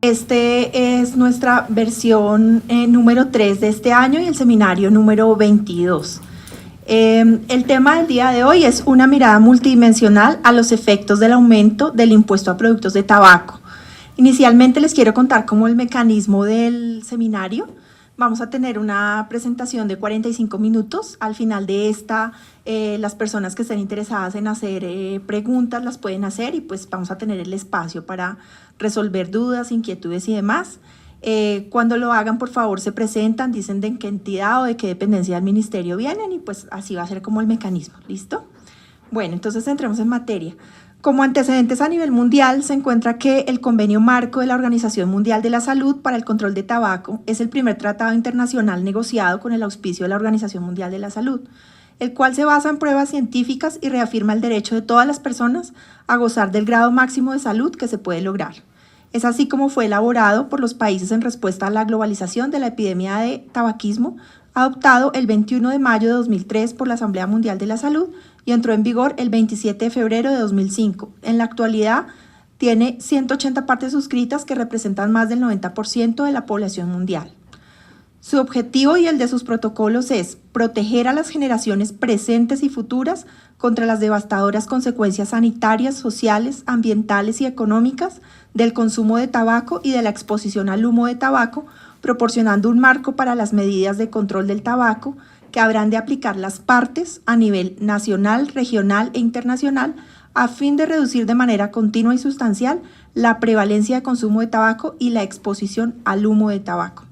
Este es nuestra versión número 3 de este año y el seminario número 22. El tema del día de hoy es una mirada multidimensional a los efectos del aumento del impuesto a productos de tabaco. Inicialmente les quiero contar cómo el mecanismo del seminario. Vamos a tener una presentación de 45 minutos. Al final de esta, las personas que estén interesadas en hacer preguntas las pueden hacer y pues vamos a tener el espacio para resolver dudas, inquietudes y demás. Cuando lo hagan, por favor, se presentan, dicen de qué entidad o de qué dependencia del ministerio vienen y pues así va a ser como el mecanismo. ¿Listo? Bueno, entonces entremos en materia. Como antecedentes a nivel mundial, se encuentra que el Convenio Marco de la Organización Mundial de la Salud para el Control de Tabaco es el primer tratado internacional negociado con el auspicio de la Organización Mundial de la Salud, el cual se basa en pruebas científicas y reafirma el derecho de todas las personas a gozar del grado máximo de salud que se puede lograr. Es así como fue elaborado por los países en respuesta a la globalización de la epidemia de tabaquismo, adoptado el 21 de mayo de 2003 por la Asamblea Mundial de la Salud y entró en vigor el 27 de febrero de 2005. En la actualidad tiene 180 partes suscritas que representan más del 90% de la población mundial. Su objetivo y el de sus protocolos es proteger a las generaciones presentes y futuras contra las devastadoras consecuencias sanitarias, sociales, ambientales y económicas del consumo de tabaco y de la exposición al humo de tabaco, proporcionando un marco para las medidas de control del tabaco que habrán de aplicar las partes a nivel nacional, regional e internacional a fin de reducir de manera continua y sustancial la prevalencia de consumo de tabaco y la exposición al humo de tabaco.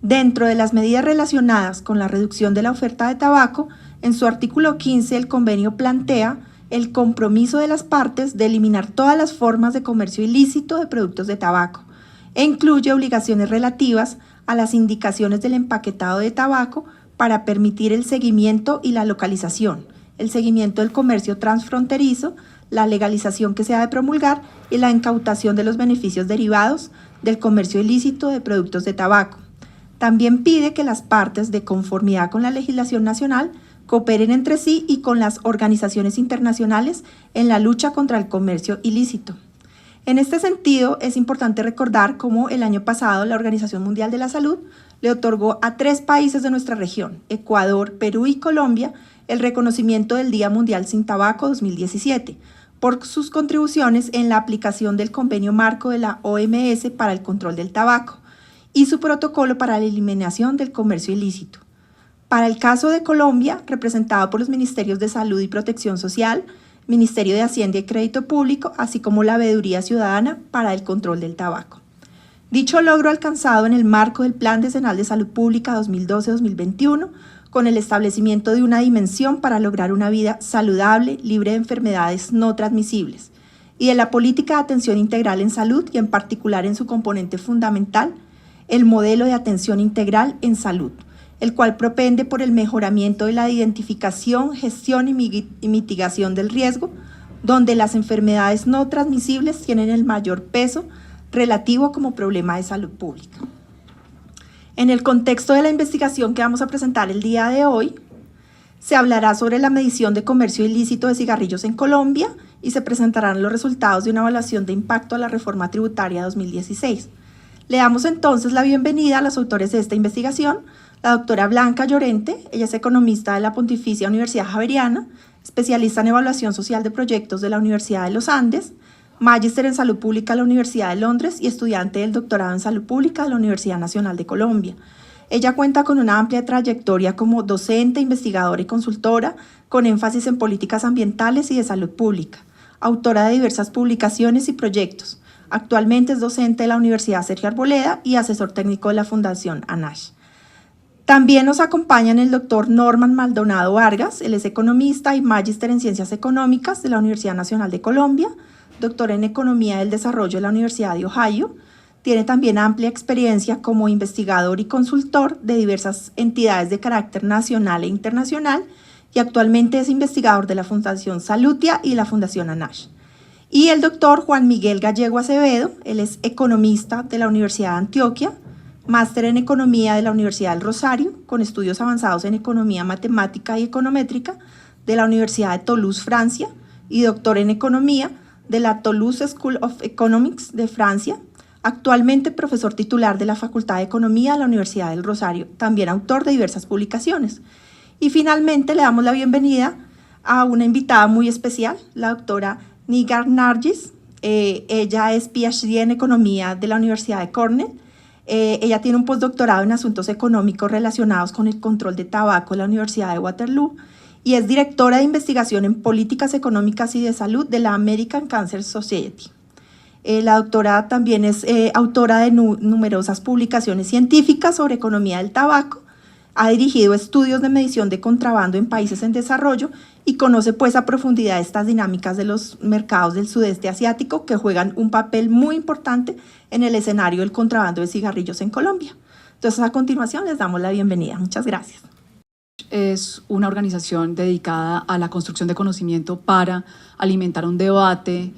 Dentro de las medidas relacionadas con la reducción de la oferta de tabaco, en su artículo 15 el convenio plantea el compromiso de las partes de eliminar todas las formas de comercio ilícito de productos de tabaco e incluye obligaciones relativas a las indicaciones del empaquetado de tabaco para permitir el seguimiento y la localización, el seguimiento del comercio transfronterizo, la legalización que se ha de promulgar y la incautación de los beneficios derivados del comercio ilícito de productos de tabaco. También pide que las partes, de conformidad con la legislación nacional, cooperen entre sí y con las organizaciones internacionales en la lucha contra el comercio ilícito. En este sentido, es importante recordar cómo el año pasado la Organización Mundial de la Salud le otorgó a 3 países de nuestra región, Ecuador, Perú y Colombia, el reconocimiento del Día Mundial Sin Tabaco 2017, por sus contribuciones en la aplicación del Convenio Marco de la OMS para el control del tabaco y su protocolo para la eliminación del comercio ilícito. Para el caso de Colombia, representado por los Ministerios de Salud y Protección Social, Ministerio de Hacienda y Crédito Público, así como la Veeduría Ciudadana para el control del tabaco. Dicho logro alcanzado en el marco del Plan Decenal de Salud Pública 2012-2021, con el establecimiento de una dimensión para lograr una vida saludable, libre de enfermedades no transmisibles, y de la política de atención integral en salud y en particular en su componente fundamental, el modelo de atención integral en salud, el cual propende por el mejoramiento de la identificación, gestión y mitigación del riesgo, donde las enfermedades no transmisibles tienen el mayor peso relativo como problema de salud pública. En el contexto de la investigación que vamos a presentar el día de hoy, se hablará sobre la medición de comercio ilícito de cigarrillos en Colombia y se presentarán los resultados de una evaluación de impacto a la reforma tributaria 2016. Le damos entonces la bienvenida a los autores de esta investigación, la doctora Blanca Llorente. Ella es economista de la Pontificia Universidad Javeriana, especialista en evaluación social de proyectos de la Universidad de los Andes, magíster en salud pública de la Universidad de Londres y estudiante del doctorado en salud pública de la Universidad Nacional de Colombia. Ella cuenta con una amplia trayectoria como docente, investigadora y consultora, con énfasis en políticas ambientales y de salud pública, autora de diversas publicaciones y proyectos. Actualmente es docente de la Universidad Sergio Arboleda y asesor técnico de la Fundación ANASH. También nos acompañan el doctor Norman Maldonado Vargas. Él es economista y magíster en Ciencias Económicas de la Universidad Nacional de Colombia, doctor en Economía del Desarrollo de la Universidad de Ohio. Tiene también amplia experiencia como investigador y consultor de diversas entidades de carácter nacional e internacional y actualmente es investigador de la Fundación Salutia y la Fundación ANASH. Y el doctor Juan Miguel Gallego Acevedo. Él es economista de la Universidad de Antioquia, máster en Economía de la Universidad del Rosario, con estudios avanzados en Economía Matemática y Econométrica de la Universidad de Toulouse, Francia, y doctor en Economía de la Toulouse School of Economics de Francia. Actualmente profesor titular de la Facultad de Economía de la Universidad del Rosario, también autor de diversas publicaciones. Y finalmente le damos la bienvenida a una invitada muy especial, la doctora Nigar Nargis. Ella es PhD en Economía de la Universidad de Cornell. Ella tiene un postdoctorado en Asuntos Económicos relacionados con el control de tabaco en la Universidad de Waterloo y es directora de investigación en políticas económicas y de salud de la American Cancer Society. La doctora también es autora de numerosas publicaciones científicas sobre economía del tabaco, ha dirigido estudios de medición de contrabando en países en desarrollo y conoce pues a profundidad estas dinámicas de los mercados del sudeste asiático que juegan un papel muy importante en el escenario del contrabando de cigarrillos en Colombia. Entonces, a continuación les damos la bienvenida. Muchas gracias. Es una organización dedicada a la construcción de conocimiento para alimentar un debate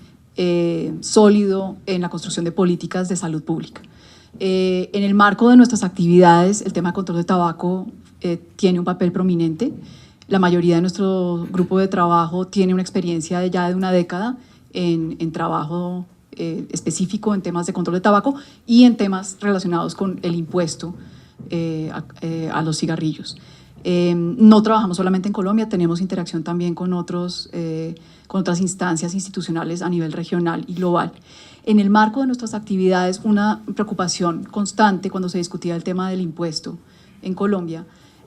sólido en la construcción de políticas de salud pública. En el marco de nuestras actividades, el tema de control de tabaco tiene un papel prominente. La mayoría de nuestro grupo de trabajo tiene una experiencia de ya de una década en trabajo específico en temas de control de tabaco y en temas relacionados con el impuesto a los cigarrillos. No trabajamos solamente en Colombia, tenemos interacción también con otras instancias institucionales a nivel regional y global. En el marco de nuestras actividades, una preocupación constante cuando se discutía el tema del impuesto en Colombia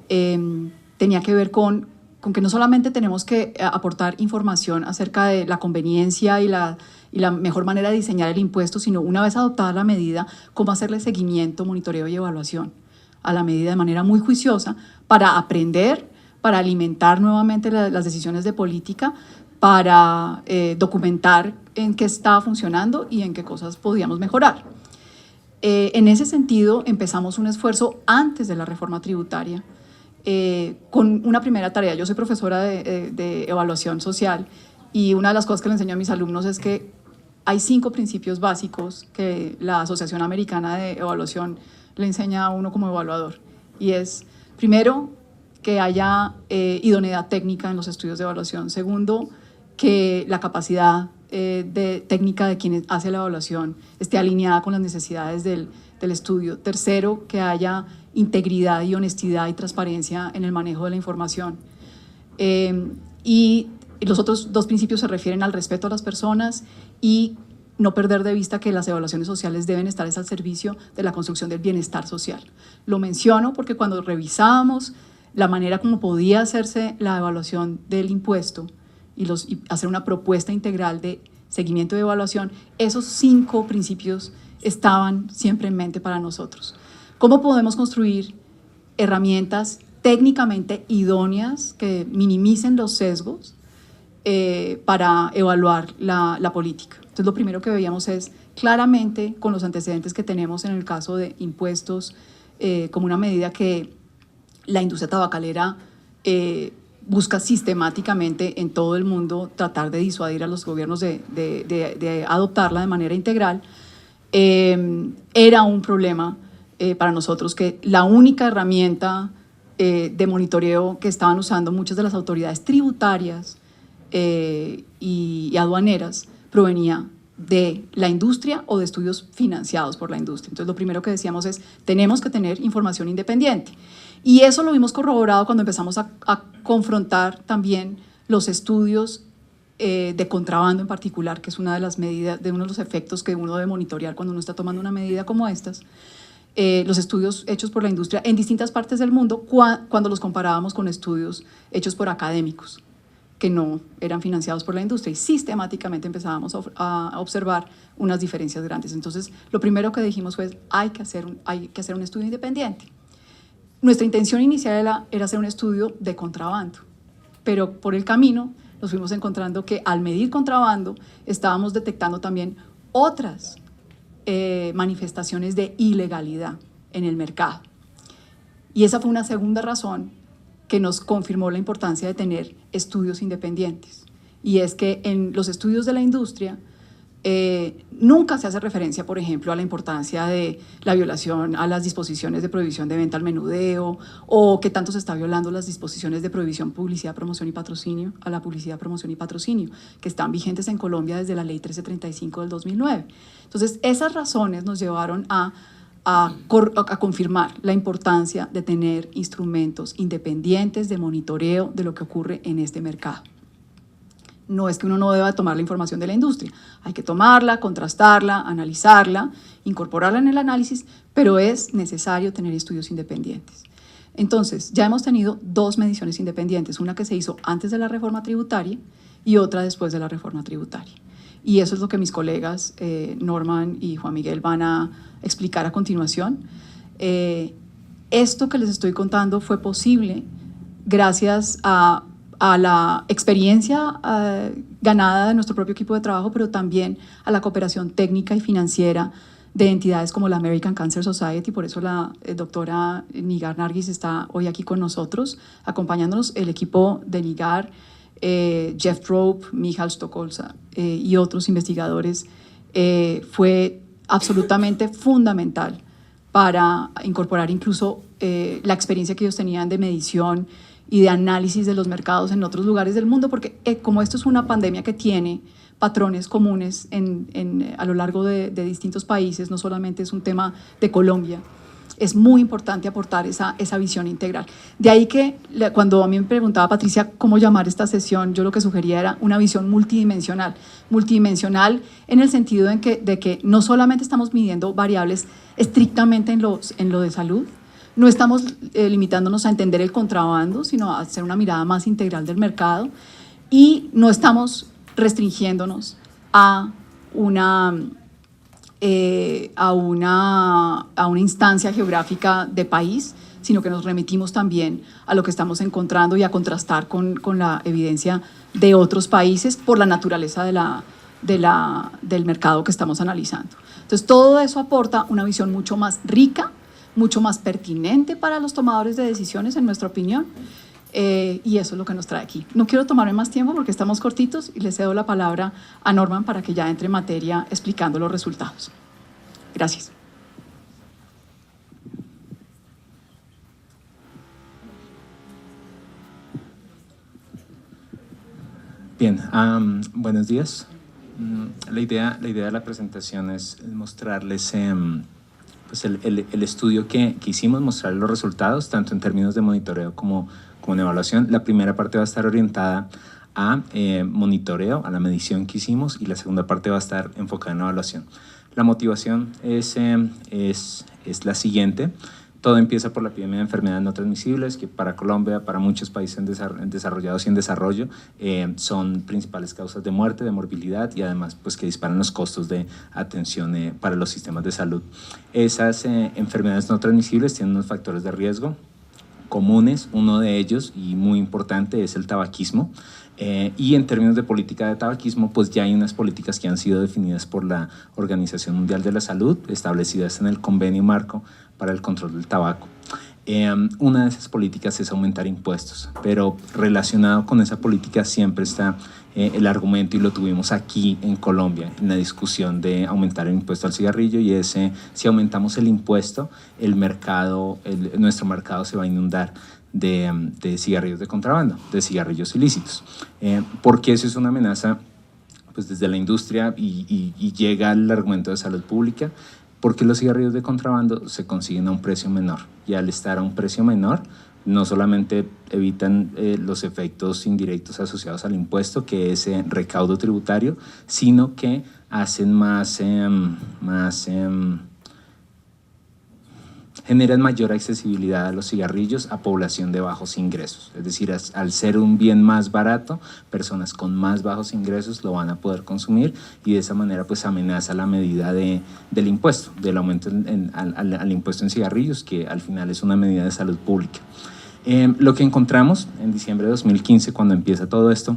tenía que ver con que no solamente tenemos que aportar información acerca de la conveniencia y la mejor manera de diseñar el impuesto, sino una vez adoptada la medida, cómo hacerle seguimiento, monitoreo y evaluación a la medida de manera muy juiciosa para aprender, para alimentar nuevamente las decisiones de política, para documentar en qué estaba funcionando y en qué cosas podíamos mejorar. En ese sentido, empezamos un esfuerzo antes de la reforma tributaria con una primera tarea. Yo soy profesora de evaluación social y una de las cosas que le enseño a mis alumnos es que hay 5 principios básicos que la Asociación Americana de Evaluación le enseña a uno como evaluador, y es, primero, que haya idoneidad técnica en los estudios de evaluación. Segundo, que la capacidad técnica de quien hace la evaluación esté alineada con las necesidades del estudio. Tercero, que haya integridad y honestidad y transparencia en el manejo de la información. Y los otros 2 principios se refieren al respeto a las personas y no perder de vista que las evaluaciones sociales deben estar al servicio de la construcción del bienestar social. Lo menciono porque cuando revisábamos la manera como podía hacerse la evaluación del impuesto y hacer una propuesta integral de seguimiento y evaluación, esos 5 principios estaban siempre en mente para nosotros. ¿Cómo podemos construir herramientas técnicamente idóneas que minimicen los sesgos para evaluar la política? Entonces, lo primero que veíamos es claramente con los antecedentes que tenemos en el caso de impuestos como una medida que la industria tabacalera busca sistemáticamente en todo el mundo tratar de disuadir a los gobiernos de adoptarla de manera integral. Era un problema para nosotros que la única herramienta de monitoreo que estaban usando muchas de las autoridades tributarias y aduaneras provenía de la industria o de estudios financiados por la industria. Entonces, lo primero que decíamos es, tenemos que tener información independiente. Y eso lo vimos corroborado cuando empezamos a confrontar también los estudios de contrabando en particular, que es una de las medidas, de uno de los efectos que uno debe monitorear cuando uno está tomando una medida como estas. Los estudios hechos por la industria en distintas partes del mundo cuando los comparábamos con estudios hechos por académicos que no eran financiados por la industria, y sistemáticamente empezábamos a observar unas diferencias grandes. Entonces, lo primero que dijimos fue, hay que hacer un estudio independiente. Nuestra intención inicial era hacer un estudio de contrabando, pero por el camino nos fuimos encontrando que al medir contrabando estábamos detectando también otras manifestaciones de ilegalidad en el mercado. Y esa fue una segunda razón que nos confirmó la importancia de tener estudios independientes. Y es que en los estudios de la industria nunca se hace referencia, por ejemplo, a la importancia de la violación a las disposiciones de prohibición de venta al menudeo, o que tanto se está violando las disposiciones de prohibición publicidad, promoción y patrocinio, a la publicidad, promoción y patrocinio, que están vigentes en Colombia desde la Ley 1335 del 2009. Entonces, esas razones nos llevaron a confirmar la importancia de tener instrumentos independientes de monitoreo de lo que ocurre en este mercado. No es que uno no deba tomar la información de la industria, hay que tomarla, contrastarla, analizarla, incorporarla en el análisis, pero es necesario tener estudios independientes. Entonces, ya hemos tenido 2 mediciones independientes, una que se hizo antes de la reforma tributaria y otra después de la reforma tributaria. Y eso es lo que mis colegas Norman y Juan Miguel van a explicar a continuación. Esto que les estoy contando fue posible gracias a la experiencia ganada de nuestro propio equipo de trabajo, pero también a la cooperación técnica y financiera de entidades como la American Cancer Society. Por eso la doctora Nigar Nargis está hoy aquí con nosotros, acompañándonos, el equipo de Nigar, Jeff Trope, Michal Stokolza y otros investigadores. Fue absolutamente fundamental para incorporar incluso la experiencia que ellos tenían de medición y de análisis de los mercados en otros lugares del mundo, porque como esto es una pandemia que tiene patrones comunes a lo largo de distintos países, no solamente es un tema de Colombia, es muy importante aportar esa visión integral. De ahí que cuando a mí me preguntaba Patricia cómo llamar esta sesión, yo lo que sugería era una visión multidimensional. Multidimensional en el sentido de que no solamente estamos midiendo variables estrictamente en lo de salud, no estamos limitándonos a entender el contrabando, sino a hacer una mirada más integral del mercado, y no estamos restringiéndonos a una instancia geográfica de país, sino que nos remitimos también a lo que estamos encontrando y a contrastar con la evidencia de otros países por la naturaleza del mercado que estamos analizando. Entonces, todo eso aporta una visión mucho más rica, mucho más pertinente para los tomadores de decisiones, en nuestra opinión, y eso es lo que nos trae aquí. No quiero tomarme más tiempo porque estamos cortitos y le cedo la palabra a Norman para que ya entre en materia explicando los resultados. Gracias. Bien, buenos días. La idea de la presentación es mostrarles pues el estudio que hicimos, mostrar los resultados, tanto en términos de monitoreo como en evaluación. La primera parte va a estar orientada a monitoreo, a la medición que hicimos, y la segunda parte va a estar enfocada en evaluación. La motivación es la siguiente. Todo empieza por la epidemia de enfermedades no transmisibles, que para Colombia, para muchos países desarrollados y en desarrollo, son principales causas de muerte, de morbilidad, y además pues, que disparan los costos de atención para los sistemas de salud. Esas enfermedades no transmisibles tienen unos factores de riesgo comunes. Uno de ellos, y muy importante, es el tabaquismo. Y en términos de política de tabaquismo, pues ya hay unas políticas que han sido definidas por la Organización Mundial de la Salud, establecidas en el Convenio Marco para el Control del Tabaco. Una de esas políticas es aumentar impuestos, pero relacionado con esa política siempre está el argumento, y lo tuvimos aquí en Colombia, en la discusión de aumentar el impuesto al cigarrillo, y es si aumentamos el impuesto, nuestro mercado se va a inundar de cigarrillos de contrabando, de cigarrillos ilícitos. Porque eso es una amenaza pues, desde la industria y llega al argumento de salud pública, porque los cigarrillos de contrabando se consiguen a un precio menor, y al estar a un precio menor no solamente evitan los efectos indirectos asociados al impuesto, que es recaudo tributario, sino que hacen generan mayor accesibilidad a los cigarrillos a población de bajos ingresos. Es decir, al ser un bien más barato, personas con más bajos ingresos lo van a poder consumir, y de esa manera pues amenaza la medida del impuesto, del aumento al impuesto en cigarrillos, que al final es una medida de salud pública. Lo que encontramos en diciembre de 2015, cuando empieza todo esto,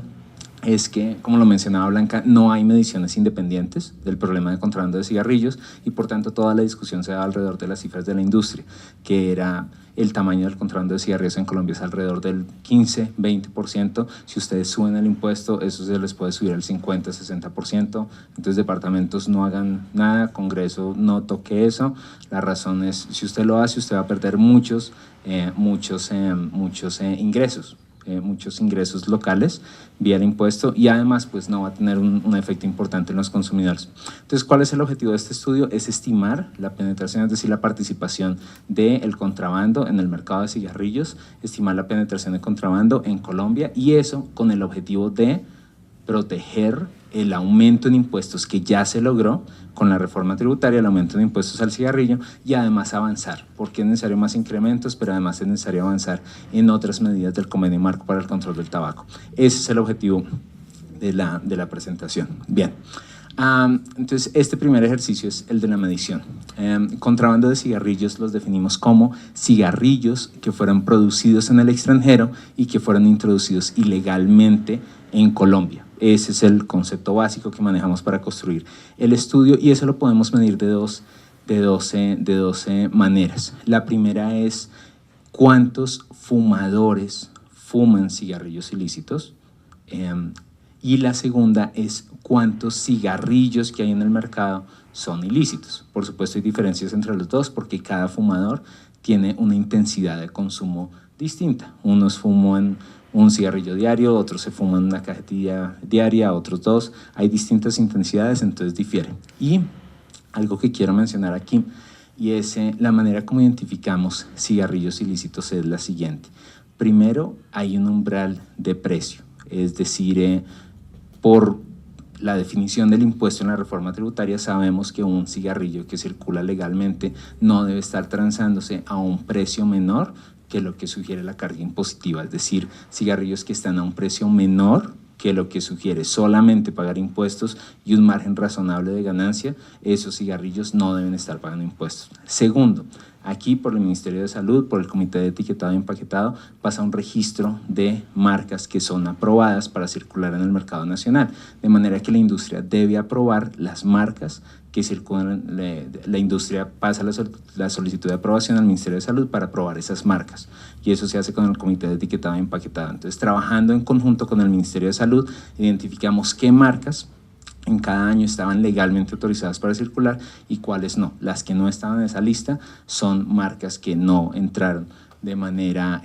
es que, como lo mencionaba Blanca, no hay mediciones independientes del problema de contrabando de cigarrillos y por tanto toda la discusión se da alrededor de las cifras de la industria, que era el tamaño del contrabando de cigarrillos en Colombia es alrededor del 15-20%. Si ustedes suben el impuesto, eso se les puede subir al 50-60%. Entonces, departamentos no hagan nada, Congreso no toque eso. La razón es, si usted lo hace, usted va a perder muchos ingresos. Muchos ingresos locales vía el impuesto y además pues no va a tener un efecto importante en los consumidores. Entonces, ¿cuál es el objetivo de este estudio? Es estimar la penetración, es decir, la participación del contrabando en el mercado de cigarrillos, estimar la penetración de contrabando en Colombia y eso con el objetivo de proteger el aumento en impuestos que ya se logró con la reforma tributaria, el aumento de impuestos al cigarrillo y además avanzar, porque es necesario más incrementos, pero además es necesario avanzar en otras medidas del convenio marco para el control del tabaco. Ese es el objetivo de la presentación. Bien. Entonces, este primer ejercicio es el de la medición. Contrabando de cigarrillos los definimos como cigarrillos que fueron producidos en el extranjero y que fueron introducidos ilegalmente en Colombia. Ese es el concepto básico que manejamos para construir el estudio y eso lo podemos medir de 12 maneras. La primera es cuántos fumadores fuman cigarrillos ilícitos y la segunda es cuántos cigarrillos que hay en el mercado son ilícitos. Por supuesto hay diferencias entre los dos porque cada fumador tiene una intensidad de consumo distinta. Unos fuman un cigarrillo diario, otros se fuman una cajetilla diaria, otros 2. Hay distintas intensidades, entonces difieren. Y algo que quiero mencionar aquí y es la manera como identificamos cigarrillos ilícitos es la siguiente. Primero, hay un umbral de precio, es decir, por la definición del impuesto en la reforma tributaria sabemos que un cigarrillo que circula legalmente no debe estar transándose a un precio menor que lo que sugiere la carga impositiva, es decir, cigarrillos que están a un precio menor que lo que sugiere solamente pagar impuestos y un margen razonable de ganancia, esos cigarrillos no deben estar pagando impuestos. Segundo, aquí por el Ministerio de Salud, por el Comité de Etiquetado y Empaquetado, pasa un registro de marcas que son aprobadas para circular en el mercado nacional, de manera que la industria debe aprobar las marcas que circulan, la industria pasa la solicitud de aprobación al Ministerio de Salud para aprobar esas marcas y eso se hace con el Comité de Etiquetado y Empaquetado. Entonces, trabajando en conjunto con el Ministerio de Salud, identificamos qué marcas en cada año estaban legalmente autorizadas para circular y cuáles no. Las que no estaban en esa lista son marcas que no entraron de manera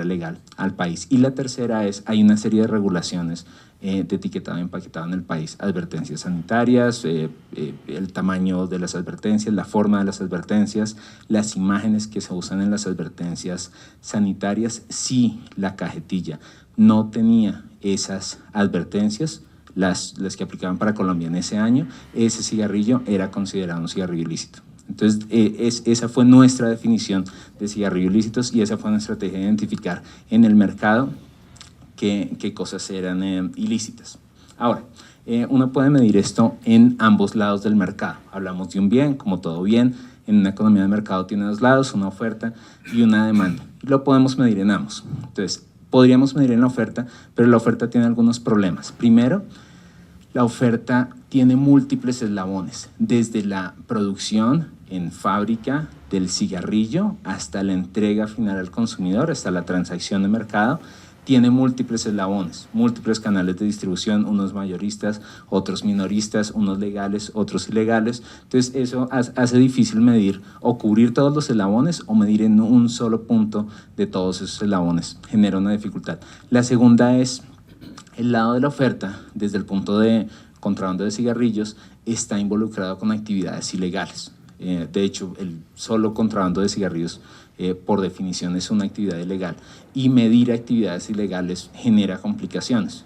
legal al país. Y la tercera es, hay una serie de regulaciones de etiquetado y empaquetado en el país, advertencias sanitarias, el tamaño de las advertencias, la forma de las advertencias, las imágenes que se usan en las advertencias sanitarias. Si la cajetilla no tenía esas advertencias, las que aplicaban para Colombia en ese año, ese cigarrillo era considerado un cigarrillo ilícito. Entonces, esa fue nuestra definición de cigarrillos ilícitos y esa fue nuestra estrategia de identificar en el mercado qué cosas eran ilícitas. Ahora, uno puede medir esto en ambos lados del mercado. Hablamos de un bien, como todo bien, en una economía de mercado tiene dos lados, una oferta y una demanda. Lo podemos medir en ambos. Entonces, podríamos medir en la oferta, pero la oferta tiene algunos problemas. Primero, la oferta tiene múltiples eslabones, desde la producción en fábrica del cigarrillo hasta la entrega final al consumidor, hasta la transacción de mercado, tiene múltiples eslabones, múltiples canales de distribución, unos mayoristas, otros minoristas, unos legales, otros ilegales. Entonces eso hace difícil medir o cubrir todos los eslabones o medir en un solo punto de todos esos eslabones, genera una dificultad. La segunda es el lado de la oferta, desde el punto de contrabando de cigarrillos, está involucrado con actividades ilegales. De hecho, el solo contrabando de cigarrillos por definición es una actividad ilegal y medir actividades ilegales genera complicaciones.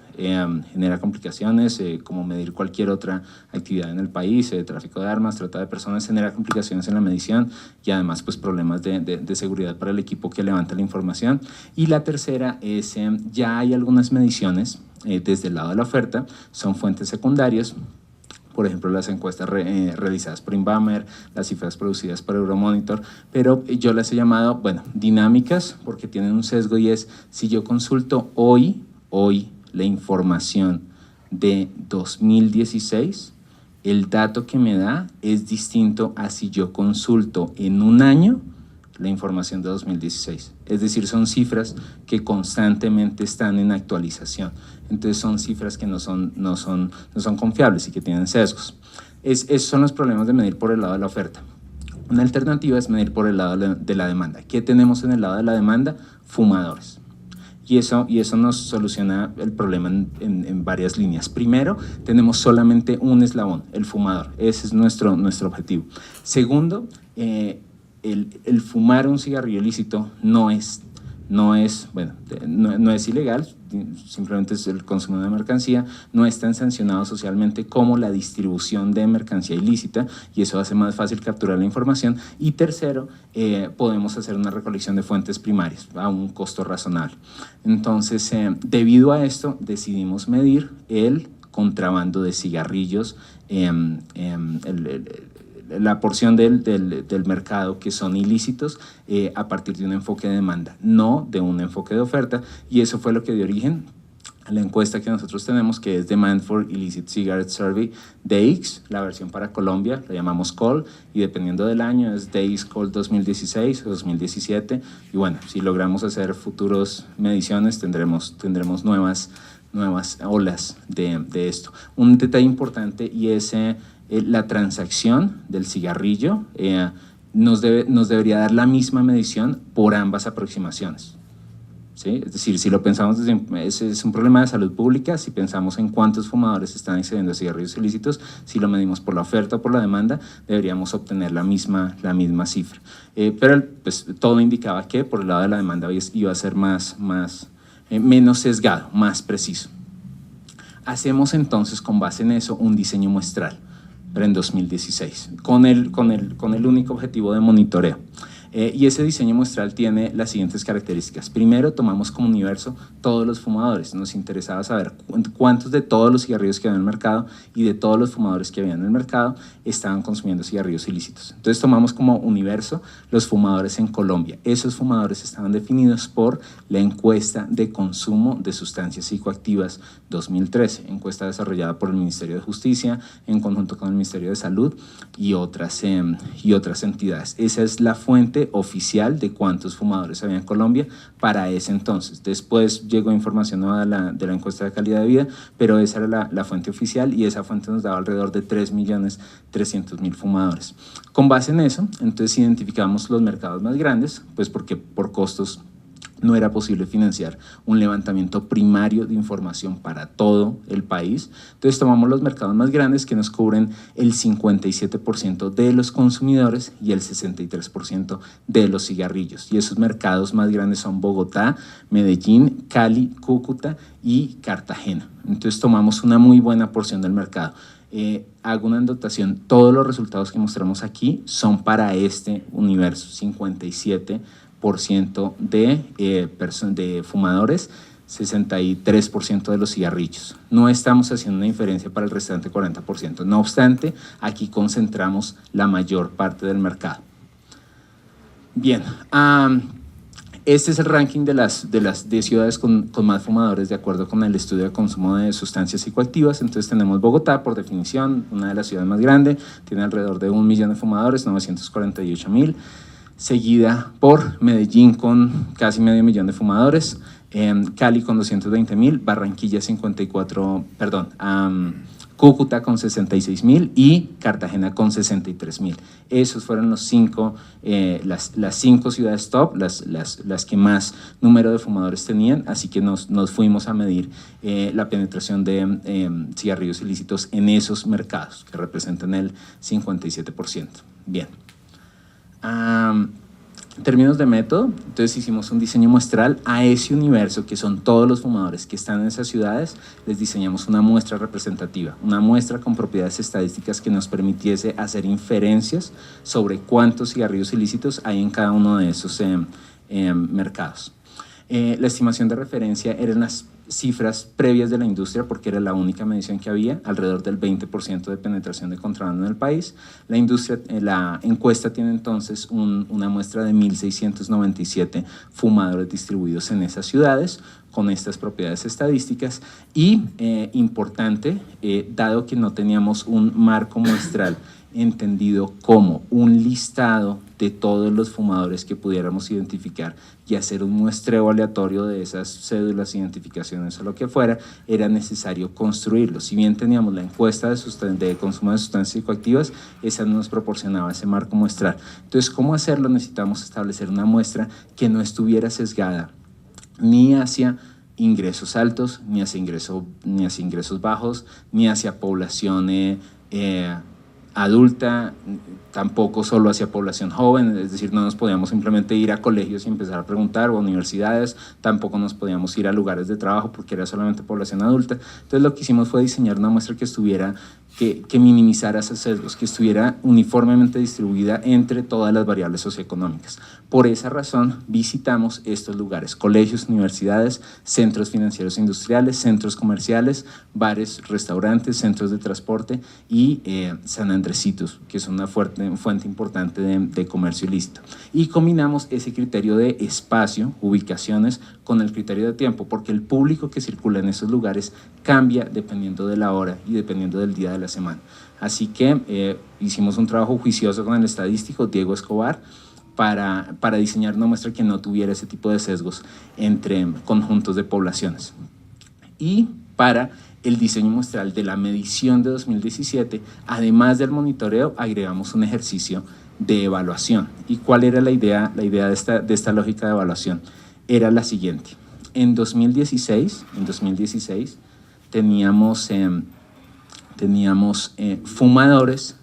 Como medir cualquier otra actividad en el país, tráfico de armas, trata de personas, genera complicaciones en la medición y además pues problemas de seguridad para el equipo que levanta la información. Y la tercera es, ya hay algunas mediciones desde el lado de la oferta, son fuentes secundarias. Por ejemplo, las encuestas realizadas por Inbamer, las cifras producidas por Euromonitor, pero yo las he llamado, dinámicas, porque tienen un sesgo y es, si yo consulto hoy la información de 2016, el dato que me da es distinto a si yo consulto en un año la información de 2016. Es decir, son cifras que constantemente están en actualización. Entonces son cifras que no son confiables y que tienen sesgos. Esos son los problemas de medir por el lado de la oferta. Una alternativa es medir por el lado de la demanda. ¿Qué tenemos en el lado de la demanda? Fumadores. Y eso nos soluciona el problema en varias líneas. Primero, tenemos solamente un eslabón, el fumador. Ese es nuestro objetivo. Segundo, el fumar un cigarrillo ilícito no es ilegal, simplemente es el consumo de mercancía, no es tan sancionado socialmente como la distribución de mercancía ilícita, y eso hace más fácil capturar la información. Y tercero, podemos hacer una recolección de fuentes primarias a un costo razonable. Entonces, debido a esto, decidimos medir el contrabando de cigarrillos, la porción del mercado que son ilícitos a partir de un enfoque de demanda, no de un enfoque de oferta, y eso fue lo que dio origen a la encuesta que nosotros tenemos, que es Demand for Illicit Cigarette Survey DX, la versión para Colombia, la llamamos COL, y dependiendo del año es DX COL 2016 o 2017, y bueno, si logramos hacer futuros mediciones tendremos nuevas olas de esto. Un detalle importante y es la transacción del cigarrillo nos debería dar la misma medición por ambas aproximaciones, ¿sí? Es decir, si lo pensamos es un problema de salud pública, si pensamos en cuántos fumadores están accediendo a cigarrillos ilícitos, si lo medimos por la oferta o por la demanda, deberíamos obtener la misma cifra. Pero pues, todo indicaba que por el lado de la demanda iba a ser menos sesgado, más preciso. Hacemos entonces con base en eso un diseño muestral, pero en 2016, con el único objetivo de monitoreo. Y ese diseño muestral tiene las siguientes características. Primero, tomamos como universo todos los fumadores. Nos interesaba saber cuántos de todos los cigarrillos que había en el mercado y de todos los fumadores que había en el mercado estaban consumiendo cigarrillos ilícitos. Entonces tomamos como universo los fumadores en Colombia. Esos fumadores estaban definidos por la encuesta de consumo de sustancias psicoactivas 2013, encuesta desarrollada por el Ministerio de Justicia en conjunto con el Ministerio de Salud y otras entidades. Esa es la fuente oficial de cuántos fumadores había en Colombia para ese entonces. Después llegó información nueva de la encuesta de calidad de vida, pero esa era la fuente oficial, y esa fuente nos daba alrededor de 3.300.000 fumadores. Con base en eso, entonces identificamos los mercados más grandes, pues porque por costos no era posible financiar un levantamiento primario de información para todo el país. Entonces tomamos los mercados más grandes que nos cubren el 57% de los consumidores y el 63% de los cigarrillos. Y esos mercados más grandes son Bogotá, Medellín, Cali, Cúcuta y Cartagena. Entonces tomamos una muy buena porción del mercado. Hago una anotación, todos los resultados que mostramos aquí son para este universo, 57% de fumadores, 63% de los cigarrillos. No estamos haciendo una diferencia para el restante 40%. No obstante, aquí concentramos la mayor parte del mercado. Bien, este es el ranking de ciudades con más fumadores de acuerdo con el estudio de consumo de sustancias psicoactivas. Entonces tenemos Bogotá, por definición, una de las ciudades más grandes, tiene alrededor de 1 millón de fumadores, 948.000. Seguida por Medellín con casi medio millón de fumadores, Cali con 220.000, Barranquilla Cúcuta con 66.000 y Cartagena con 63.000. Esos fueron las 5 ciudades top, las que más número de fumadores tenían, así que nos fuimos a medir la penetración de cigarrillos ilícitos en esos mercados, que representan el 57%. Bien. En términos de método, entonces hicimos un diseño muestral a ese universo que son todos los fumadores que están en esas ciudades. Les diseñamos una muestra representativa, una muestra con propiedades estadísticas que nos permitiese hacer inferencias sobre cuántos cigarrillos ilícitos hay en cada uno de esos mercados. La estimación de referencia eran cifras previas de la industria, porque era la única medición que había, alrededor del 20% de penetración de contrabando en el país. La encuesta tiene entonces una muestra de 1.697 fumadores distribuidos en esas ciudades, con estas propiedades estadísticas y, importante, dado que no teníamos un marco muestral entendido como un listado de todos los fumadores que pudiéramos identificar y hacer un muestreo aleatorio de esas cédulas, identificaciones o lo que fuera, era necesario construirlo. Si bien teníamos la encuesta de consumo de sustancias psicoactivas, esa no nos proporcionaba ese marco muestral. Entonces, ¿cómo hacerlo? Necesitamos establecer una muestra que no estuviera sesgada ni hacia ingresos altos, ni hacia ingresos bajos, ni hacia población adulta, tampoco solo hacia población joven, es decir, no nos podíamos simplemente ir a colegios y empezar a preguntar, o a universidades, tampoco nos podíamos ir a lugares de trabajo porque era solamente población adulta. Entonces lo que hicimos fue diseñar una muestra que estuviera, que minimizara esos sesgos, que estuviera uniformemente distribuida entre todas las variables socioeconómicas. Por esa razón visitamos estos lugares: colegios, universidades, centros financieros e industriales, centros comerciales, bares, restaurantes, centros de transporte y San Andresitos, que es una fuente importante de comercio ilícito. Y combinamos ese criterio de espacio, ubicaciones, con el criterio de tiempo, porque el público que circula en esos lugares cambia dependiendo de la hora y dependiendo del día de la semana. Así que hicimos un trabajo juicioso con el estadístico Diego Escobar para diseñar una muestra que no tuviera ese tipo de sesgos entre conjuntos de poblaciones. Y para el diseño muestral de la medición de 2017, además del monitoreo, agregamos un ejercicio de evaluación. ¿Y cuál era la idea de esta lógica de evaluación? Era la siguiente: en 2016 teníamos fumadores,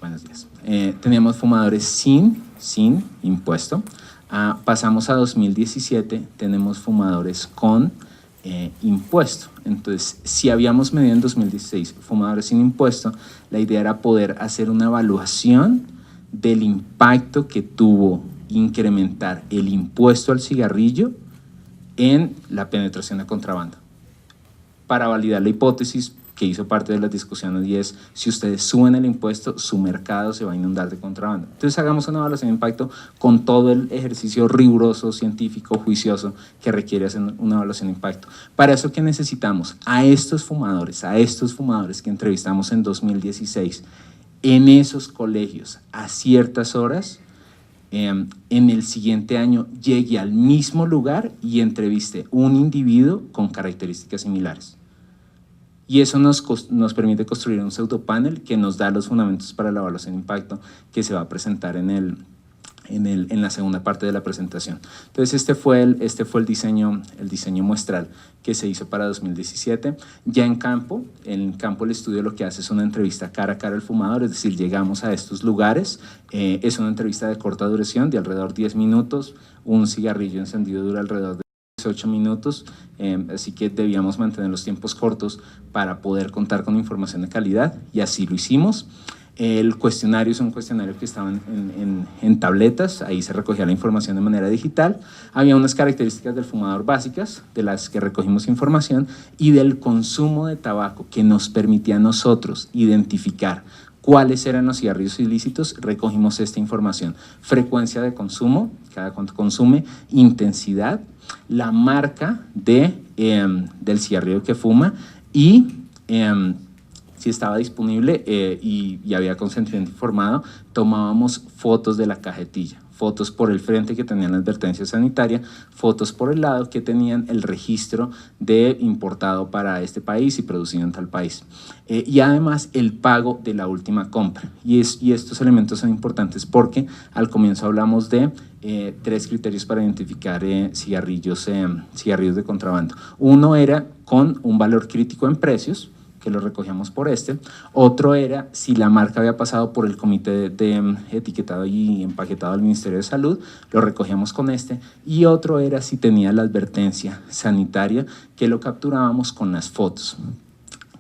buenos días, teníamos fumadores sin impuesto. Pasamos a 2017, tenemos fumadores con impuesto. Entonces, si habíamos medido en 2016 fumadores sin impuesto, la idea era poder hacer una evaluación del impacto que tuvo incrementar el impuesto al cigarrillo en la penetración de contrabando, para validar la hipótesis que hizo parte de las discusiones, y es: si ustedes suben el impuesto, su mercado se va a inundar de contrabando. Entonces hagamos una evaluación de impacto con todo el ejercicio riguroso, científico, juicioso que requiere hacer una evaluación de impacto. Para eso, ¿qué necesitamos? A estos fumadores que entrevistamos en 2016, en esos colegios, a ciertas horas, en el siguiente año llegue al mismo lugar y entreviste un individuo con características similares. Y eso nos permite construir un pseudopanel que nos da los fundamentos para la evaluación de impacto que se va a presentar en la segunda parte de la presentación. Entonces este fue el diseño muestral que se hizo para 2017. Ya en campo el estudio lo que hace es una entrevista cara a cara al fumador, es decir, llegamos a estos lugares, es una entrevista de corta duración, de alrededor de 10 minutos, un cigarrillo encendido dura alrededor de 8 minutos, así que debíamos mantener los tiempos cortos para poder contar con información de calidad, y así lo hicimos. El cuestionario es un cuestionario que estaba en tabletas, ahí se recogía la información de manera digital. Había unas características del fumador básicas, de las que recogimos información, y del consumo de tabaco, que nos permitía a nosotros identificar cuáles eran los cigarrillos ilícitos. Recogimos esta información: frecuencia de consumo, cada cuánto consume, intensidad, la marca del cigarrillo que fuma y si estaba disponible y había consentimiento informado, tomábamos fotos de la cajetilla, fotos por el frente que tenían la advertencia sanitaria, fotos por el lado que tenían el registro de importado para este país y producido en tal país. Y además el pago de la última compra. Y estos elementos son importantes porque al comienzo hablamos de 3 criterios para identificar cigarrillos de contrabando. Uno era con un valor crítico en precios, que lo recogíamos por otro era si la marca había pasado por el comité de etiquetado y empaquetado del Ministerio de Salud, lo recogíamos con y otro era si tenía la advertencia sanitaria, que lo capturábamos con las fotos.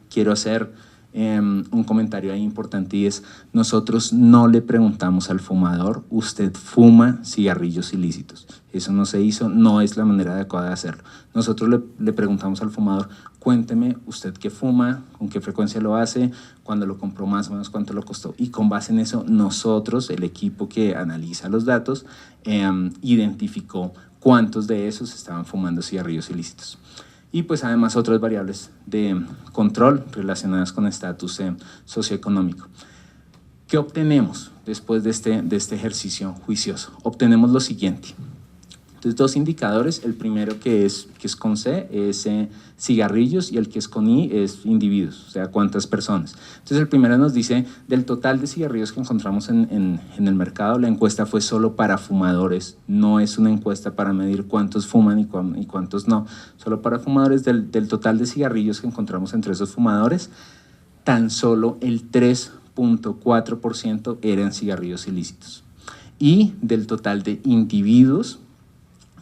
Quiero hacer un comentario ahí importante y es: nosotros no le preguntamos al fumador, ¿usted fuma cigarrillos ilícitos? Eso no se hizo, no es la manera adecuada de hacerlo. Nosotros le preguntamos al fumador: cuénteme usted qué fuma, con qué frecuencia lo hace, cuándo lo compró, más o menos cuánto lo costó. Y con base en eso, nosotros, el equipo que analiza los datos, identificó cuántos de esos estaban fumando cigarrillos ilícitos. Y pues además otras variables de control relacionadas con estatus socioeconómico. ¿Qué obtenemos después de este ejercicio juicioso? Obtenemos lo siguiente. Entonces, dos indicadores: el primero que es con C es cigarrillos, y el que es con I es individuos, o sea, cuántas personas. Entonces, el primero nos dice, del total de cigarrillos que encontramos en el mercado, la encuesta fue solo para fumadores, no es una encuesta para medir cuántos fuman y cuántos no, solo para fumadores. Del total de cigarrillos que encontramos entre esos fumadores, tan solo el 3.4% eran cigarrillos ilícitos. Y del total de individuos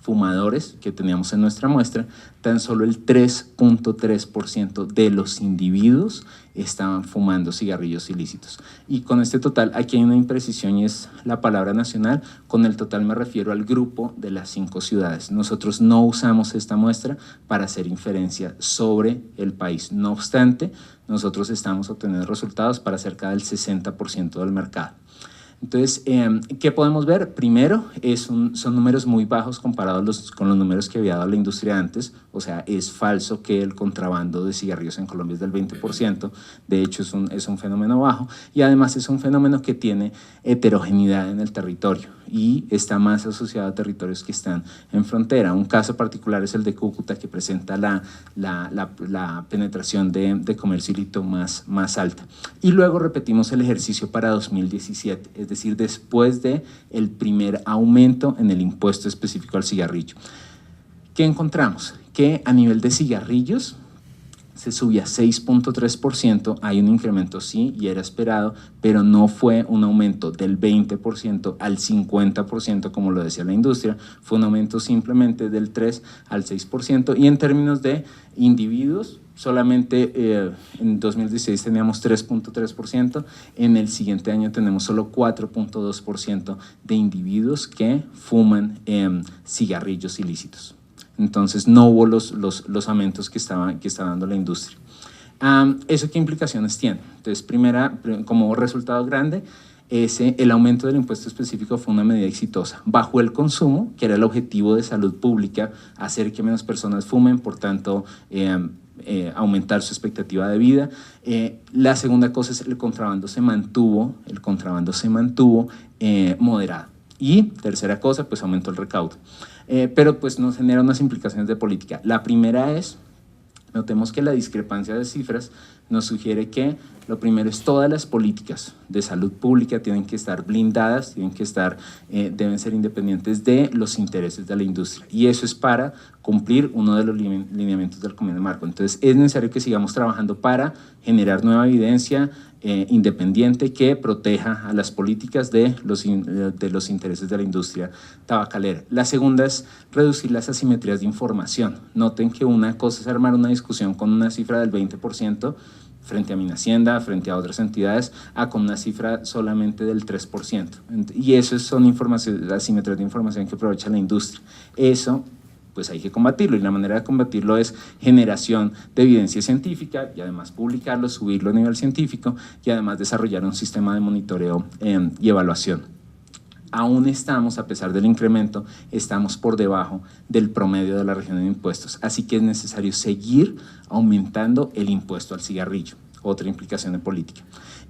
fumadores que teníamos en nuestra muestra, tan solo el 3.3% de los individuos estaban fumando cigarrillos ilícitos. Y con este total, aquí hay una imprecisión y es la palabra nacional. Con el total me refiero al grupo de las 5 ciudades. Nosotros no usamos esta muestra para hacer inferencia sobre el país. No obstante, nosotros estamos obteniendo resultados para cerca del 60% del mercado. Entonces, ¿qué podemos ver? Primero, son números muy bajos comparados con los números que había dado la industria antes. O sea, es falso que el contrabando de cigarrillos en Colombia es del 20%. De hecho, es un fenómeno bajo, y además es un fenómeno que tiene heterogeneidad en el territorio y está más asociado a territorios que están en frontera. Un caso particular es el de Cúcuta, que presenta la penetración de comercio ilícito más alta. Y luego repetimos el ejercicio para 2017, es decir, después del primer aumento en el impuesto específico al cigarrillo. ¿Qué encontramos? Que a nivel de cigarrillos se subía 6.3%, hay un incremento, sí, y era esperado, pero no fue un aumento del 20% al 50%, como lo decía la industria, fue un aumento simplemente del 3 al 6%, y en términos de individuos, solamente en 2016 teníamos 3.3%, en el siguiente año tenemos solo 4.2% de individuos que fuman cigarrillos ilícitos. Entonces no hubo los aumentos que está dando la industria. ¿Eso qué implicaciones tiene? Entonces, como resultado grande, el aumento del impuesto específico fue una medida exitosa. Bajó el consumo, que era el objetivo de salud pública, hacer que menos personas fumen, por tanto, aumentar su expectativa de vida. La segunda cosa es el contrabando se mantuvo moderado. Y tercera cosa, pues aumentó el recaudo. Pero pues nos genera unas implicaciones de política. La primera es, notemos que la discrepancia de cifras nos sugiere que lo primero es todas las políticas de salud pública tienen que estar blindadas, deben ser independientes de los intereses de la industria. Y eso es para cumplir uno de los lineamientos del Convenio Marco. Entonces es necesario que sigamos trabajando para generar nueva evidencia independiente que proteja a las políticas de los intereses de la industria tabacalera. La segunda es reducir las asimetrías de información. Noten que una cosa es armar una discusión con una cifra del 20% frente a Minhacienda, frente a otras entidades, con una cifra solamente del 3%. Y eso son asimetrías de información que aprovecha la industria. Eso pues hay que combatirlo, y la manera de combatirlo es generación de evidencia científica y además publicarlo, subirlo a nivel científico y además desarrollar un sistema de monitoreo y evaluación. Aún estamos, a pesar del incremento, estamos por debajo del promedio de la región de impuestos, así que es necesario seguir aumentando el impuesto al cigarrillo, otra implicación de política.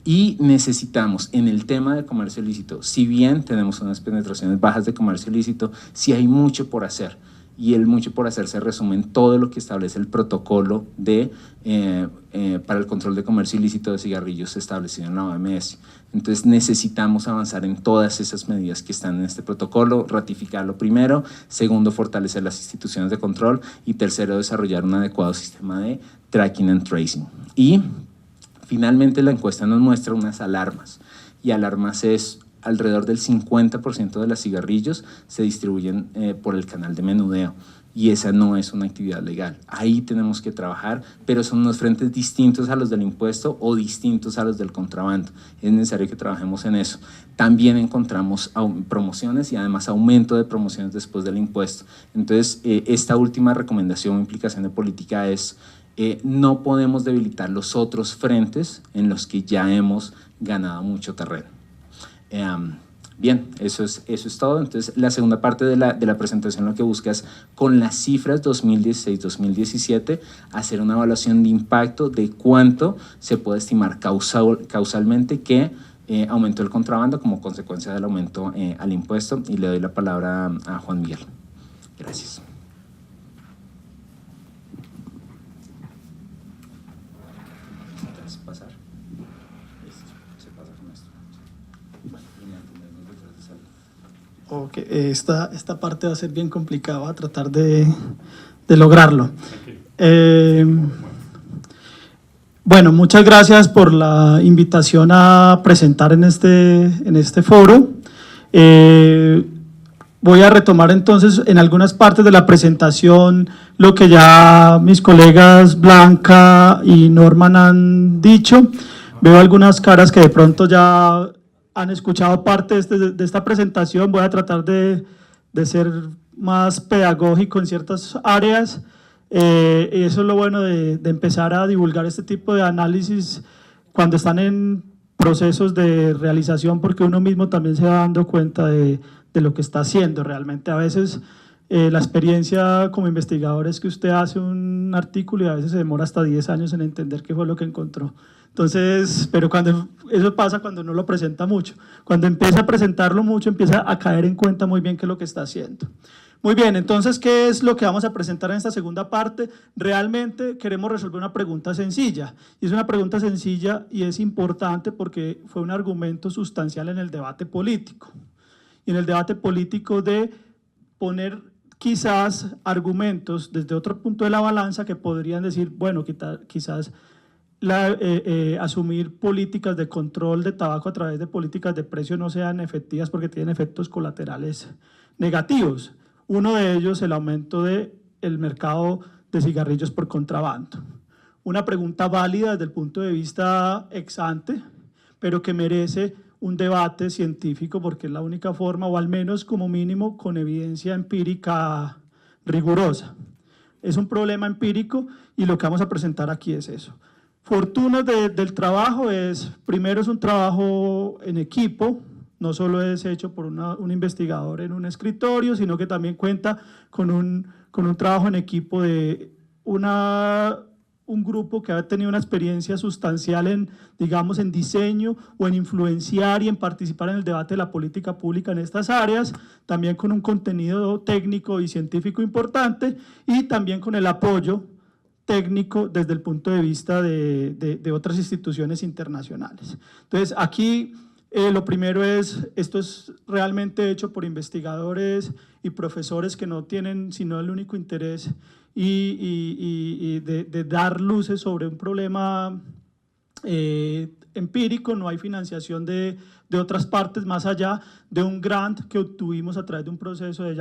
Y necesitamos, en el tema de comercio ilícito, si bien tenemos unas penetraciones bajas de comercio ilícito, sí hay mucho por hacer. Y el mucho por hacer se resume en todo lo que establece el protocolo para el control de comercio ilícito de cigarrillos establecido en la OMS. Entonces necesitamos avanzar en todas esas medidas que están en este protocolo, ratificarlo primero, segundo, fortalecer las instituciones de control y tercero, desarrollar un adecuado sistema de tracking and tracing. Y finalmente la encuesta nos muestra unas alarmas, y alarmas es alrededor del 50% de los cigarrillos se distribuyen por el canal de menudeo, y esa no es una actividad legal. Ahí tenemos que trabajar, pero son unos frentes distintos a los del impuesto o distintos a los del contrabando. Es necesario que trabajemos en eso. También encontramos promociones y además aumento de promociones después del impuesto. Entonces, esta última recomendación o implicación de política es no podemos debilitar los otros frentes en los que ya hemos ganado mucho terreno. Bien, eso es todo. Entonces, la segunda parte de la presentación lo que busca es, con las cifras 2016-2017, hacer una evaluación de impacto de cuánto se puede estimar causalmente que aumentó el contrabando como consecuencia del aumento al impuesto. Y le doy la palabra a Juan Miguel. Gracias. Pasar. Se pasa con esto. Ok, esta parte va a ser bien complicada, voy a tratar de lograrlo. Bueno, muchas gracias por la invitación a presentar en este foro. Voy a retomar entonces en algunas partes de la presentación lo que ya mis colegas Blanca y Norman han dicho. Veo algunas caras que de pronto ya han escuchado parte de esta presentación. Voy a tratar de ser más pedagógico en ciertas áreas. Y eso es lo bueno de empezar a divulgar este tipo de análisis cuando están en procesos de realización, porque uno mismo también se va dando cuenta de lo que está haciendo realmente. A veces la experiencia como investigador es que usted hace un artículo y a veces se demora hasta 10 años en entender qué fue lo que encontró. Entonces, pero eso pasa cuando no lo presenta mucho. Cuando empieza a presentarlo mucho, empieza a caer en cuenta muy bien qué es lo que está haciendo. Muy bien, entonces, ¿qué es lo que vamos a presentar en esta segunda parte? Realmente queremos resolver una pregunta sencilla, y es una pregunta sencilla y es importante porque fue un argumento sustancial en el debate político. Y en el debate político de poner quizás argumentos desde otro punto de la balanza que podrían decir, bueno, quizás asumir políticas de control de tabaco a través de políticas de precio no sean efectivas porque tienen efectos colaterales negativos. Uno de ellos, el aumento del mercado de cigarrillos por contrabando. Una pregunta válida desde el punto de vista ex ante, pero que merece un debate científico porque es la única forma, o al menos como mínimo con evidencia empírica rigurosa. Es un problema empírico y lo que vamos a presentar aquí es eso. Fortunas del trabajo primero es un trabajo en equipo, no solo es hecho por un investigador en un escritorio, sino que también cuenta con un trabajo en equipo de un grupo que ha tenido una experiencia sustancial digamos, en diseño o en influenciar y en participar en el debate de la política pública en estas áreas, también con un contenido técnico y científico importante y también con el apoyo técnico desde el punto de vista de otras instituciones internacionales. Entonces, aquí lo primero esto es realmente hecho por investigadores y profesores que no tienen sino el único interés y de dar luces sobre un problema empírico. No hay financiación de otras partes más allá de un grant que obtuvimos a través de un proceso de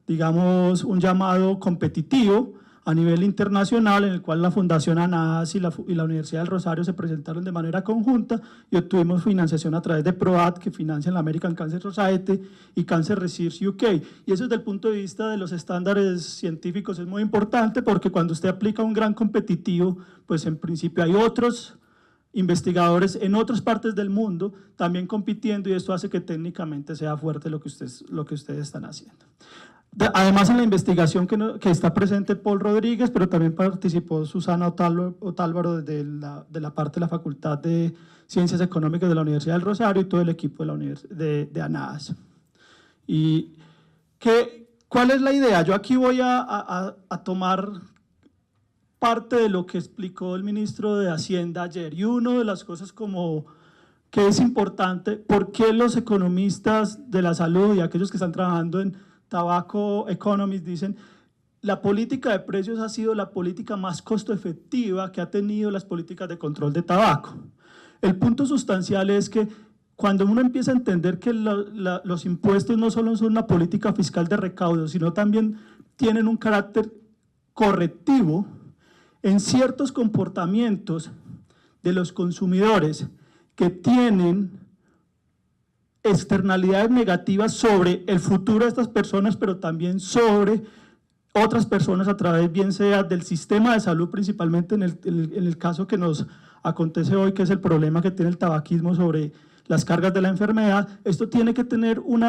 digamos, un llamado competitivo a nivel internacional, en el cual la Fundación ANAS y la Universidad del Rosario se presentaron de manera conjunta y obtuvimos financiación a través de PROAD, que financian la American Cancer Society y Cancer Research UK. Y eso desde el punto de vista de los estándares científicos es muy importante, porque cuando usted aplica un gran competitivo, pues en principio hay otros investigadores en otras partes del mundo también compitiendo, y esto hace que técnicamente sea fuerte lo que ustedes están haciendo. Además, en la investigación que está presente Paul Rodríguez, pero también participó Susana Otálvaro de la parte de la Facultad de Ciencias Económicas de la Universidad del Rosario y todo el equipo de ANAS. ¿Y cuál es la idea? Yo aquí voy a tomar parte de lo que explicó el ministro de Hacienda ayer, y una de las cosas que es importante, ¿por qué los economistas de la salud y aquellos que están trabajando en Tobacco Economists dicen la política de precios ha sido la política más costo efectiva que ha tenido las políticas de control de tabaco? El punto sustancial es que cuando uno empieza a entender que los impuestos no solo son una política fiscal de recaudo, sino también tienen un carácter correctivo en ciertos comportamientos de los consumidores que tienen externalidades negativas sobre el futuro de estas personas, pero también sobre otras personas a través, bien sea del sistema de salud, principalmente en el caso que nos acontece hoy, que es el problema que tiene el tabaquismo sobre las cargas de la enfermedad. Esto tiene que tener un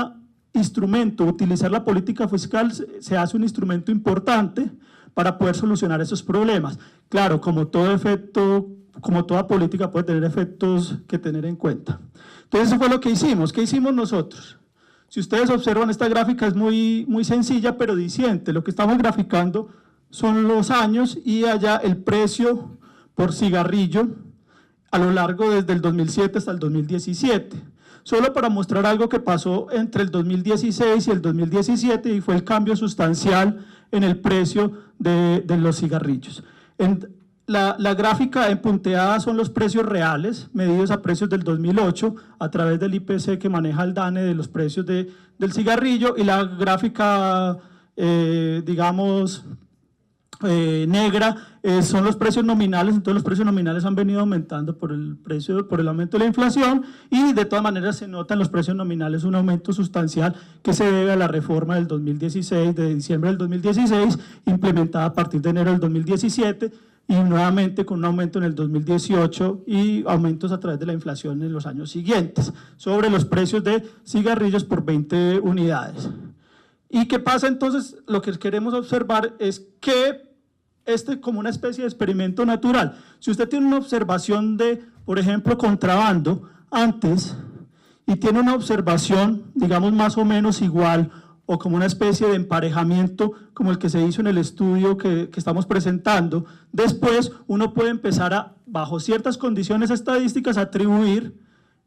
instrumento, utilizar la política fiscal se hace un instrumento importante para poder solucionar esos problemas. Claro, como todo efecto, como toda política puede tener efectos que tener en cuenta. Entonces eso fue lo que hicimos. ¿Qué hicimos nosotros? Si ustedes observan, esta gráfica es muy sencilla pero diciente. Lo que estamos graficando son los años y allá el precio por cigarrillo a lo largo desde el 2007 hasta el 2017. Solo para mostrar algo que pasó entre el 2016 y el 2017 y fue el cambio sustancial en el precio de los cigarrillos. La gráfica en punteada son los precios reales, medidos a precios del 2008, a través del IPC que maneja el DANE de los precios del cigarrillo, y la gráfica, digamos, negra, son los precios nominales. Entonces los precios nominales han venido aumentando por el aumento de la inflación, y de todas maneras se nota en los precios nominales un aumento sustancial que se debe a la reforma del 2016, de diciembre del 2016, implementada a partir de enero del 2017, y nuevamente con un aumento en el 2018 y aumentos a través de la inflación en los años siguientes, sobre los precios de cigarrillos por 20 unidades. ¿Y qué pasa entonces? Lo que queremos observar es que como una especie de experimento natural. Si usted tiene una observación de, por ejemplo, contrabando antes, y tiene una observación, digamos, más o menos igual, o como una especie de emparejamiento como el que se hizo en el estudio que estamos presentando, después uno puede empezar bajo ciertas condiciones estadísticas, a atribuir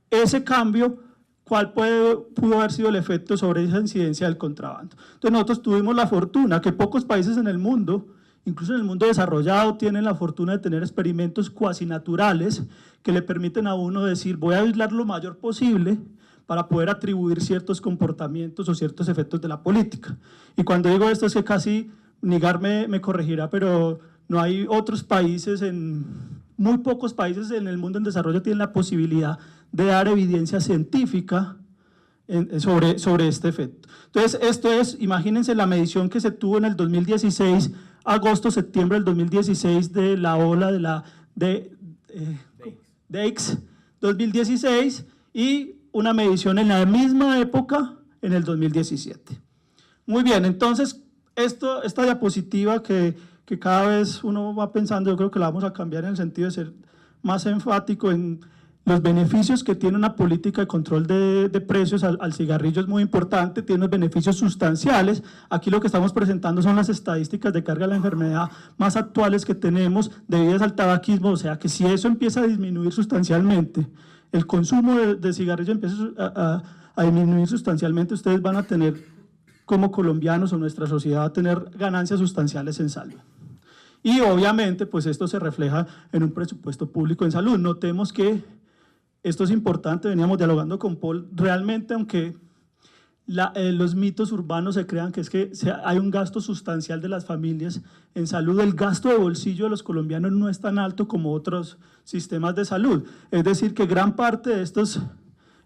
ese cambio, cuál pudo haber sido el efecto sobre esa incidencia del contrabando. Entonces nosotros tuvimos la fortuna que pocos países en el mundo, incluso en el mundo desarrollado, tienen la fortuna de tener experimentos cuasi naturales que le permiten a uno decir, voy a aislar lo mayor posible para poder atribuir ciertos comportamientos o ciertos efectos de la política. Y cuando digo esto es que casi Nigar me corregirá, pero no hay otros países, muy pocos países en el mundo en desarrollo tienen la posibilidad de dar evidencia científica sobre este efecto. Entonces esto es, imagínense la medición que se tuvo en el 2016, agosto-septiembre del 2016, de la ola de DAICS 2016, y una medición en la misma época en el 2017. Muy bien, entonces esta diapositiva que cada vez uno va pensando, yo creo que la vamos a cambiar en el sentido de ser más enfático en los beneficios que tiene una política de control de precios al cigarrillo. Es muy importante, tiene unos beneficios sustanciales. Aquí lo que estamos presentando son las estadísticas de carga de la enfermedad más actuales que tenemos debidas al tabaquismo, o sea que si eso empieza a disminuir sustancialmente, el consumo de cigarrillo empieza a disminuir sustancialmente, ustedes van a tener, como colombianos o nuestra sociedad, va a tener ganancias sustanciales en salud. Y obviamente pues esto se refleja en un presupuesto público en salud. Notemos que esto es importante, veníamos dialogando con Paul, realmente aunque los mitos urbanos se crean que es que hay un gasto sustancial de las familias en salud, el gasto de bolsillo de los colombianos no es tan alto como otros sistemas de salud. Es decir, que gran parte de estos,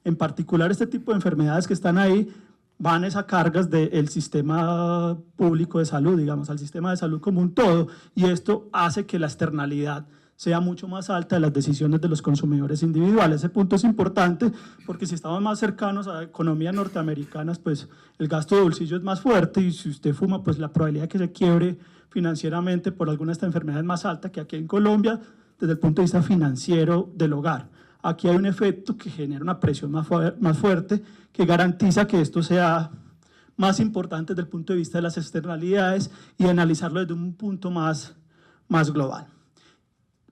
en particular este tipo de enfermedades que están ahí, van a cargas del sistema público de salud, digamos, al sistema de salud como un todo, y esto hace que la externalidad sea mucho más alta de las decisiones de los consumidores individuales. Ese punto es importante porque si estamos más cercanos a economías norteamericanas, pues el gasto de bolsillo es más fuerte, y si usted fuma, pues la probabilidad de que se quiebre financieramente por alguna de estas enfermedades es más alta que aquí en Colombia desde el punto de vista financiero del hogar. Aquí hay un efecto que genera una presión más fuerte que garantiza que esto sea más importante desde el punto de vista de las externalidades y analizarlo desde un punto más global.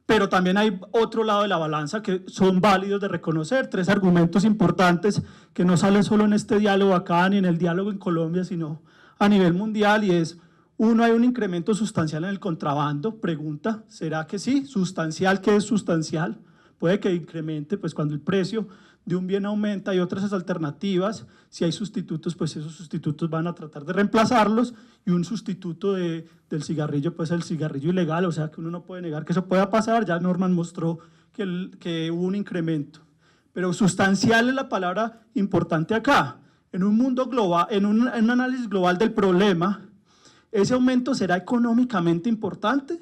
Pero también hay otro lado de la balanza que son válidos de reconocer, tres argumentos importantes que no salen solo en este diálogo acá ni en el diálogo en Colombia, sino a nivel mundial, y es, uno, hay un incremento sustancial en el contrabando. Pregunta, ¿será que sí? ¿Sustancial? ¿Qué es sustancial? puede que incremente, pues cuando el precio de un bien aumenta y otras alternativas, si hay sustitutos, pues esos sustitutos van a tratar de reemplazarlos, y un sustituto del cigarrillo, pues el cigarrillo ilegal, o sea que uno no puede negar que eso pueda pasar. Ya Norman mostró que hubo un incremento, pero sustancial es la palabra importante acá. En un mundo global, en un análisis global del problema, ¿ese aumento será económicamente importante?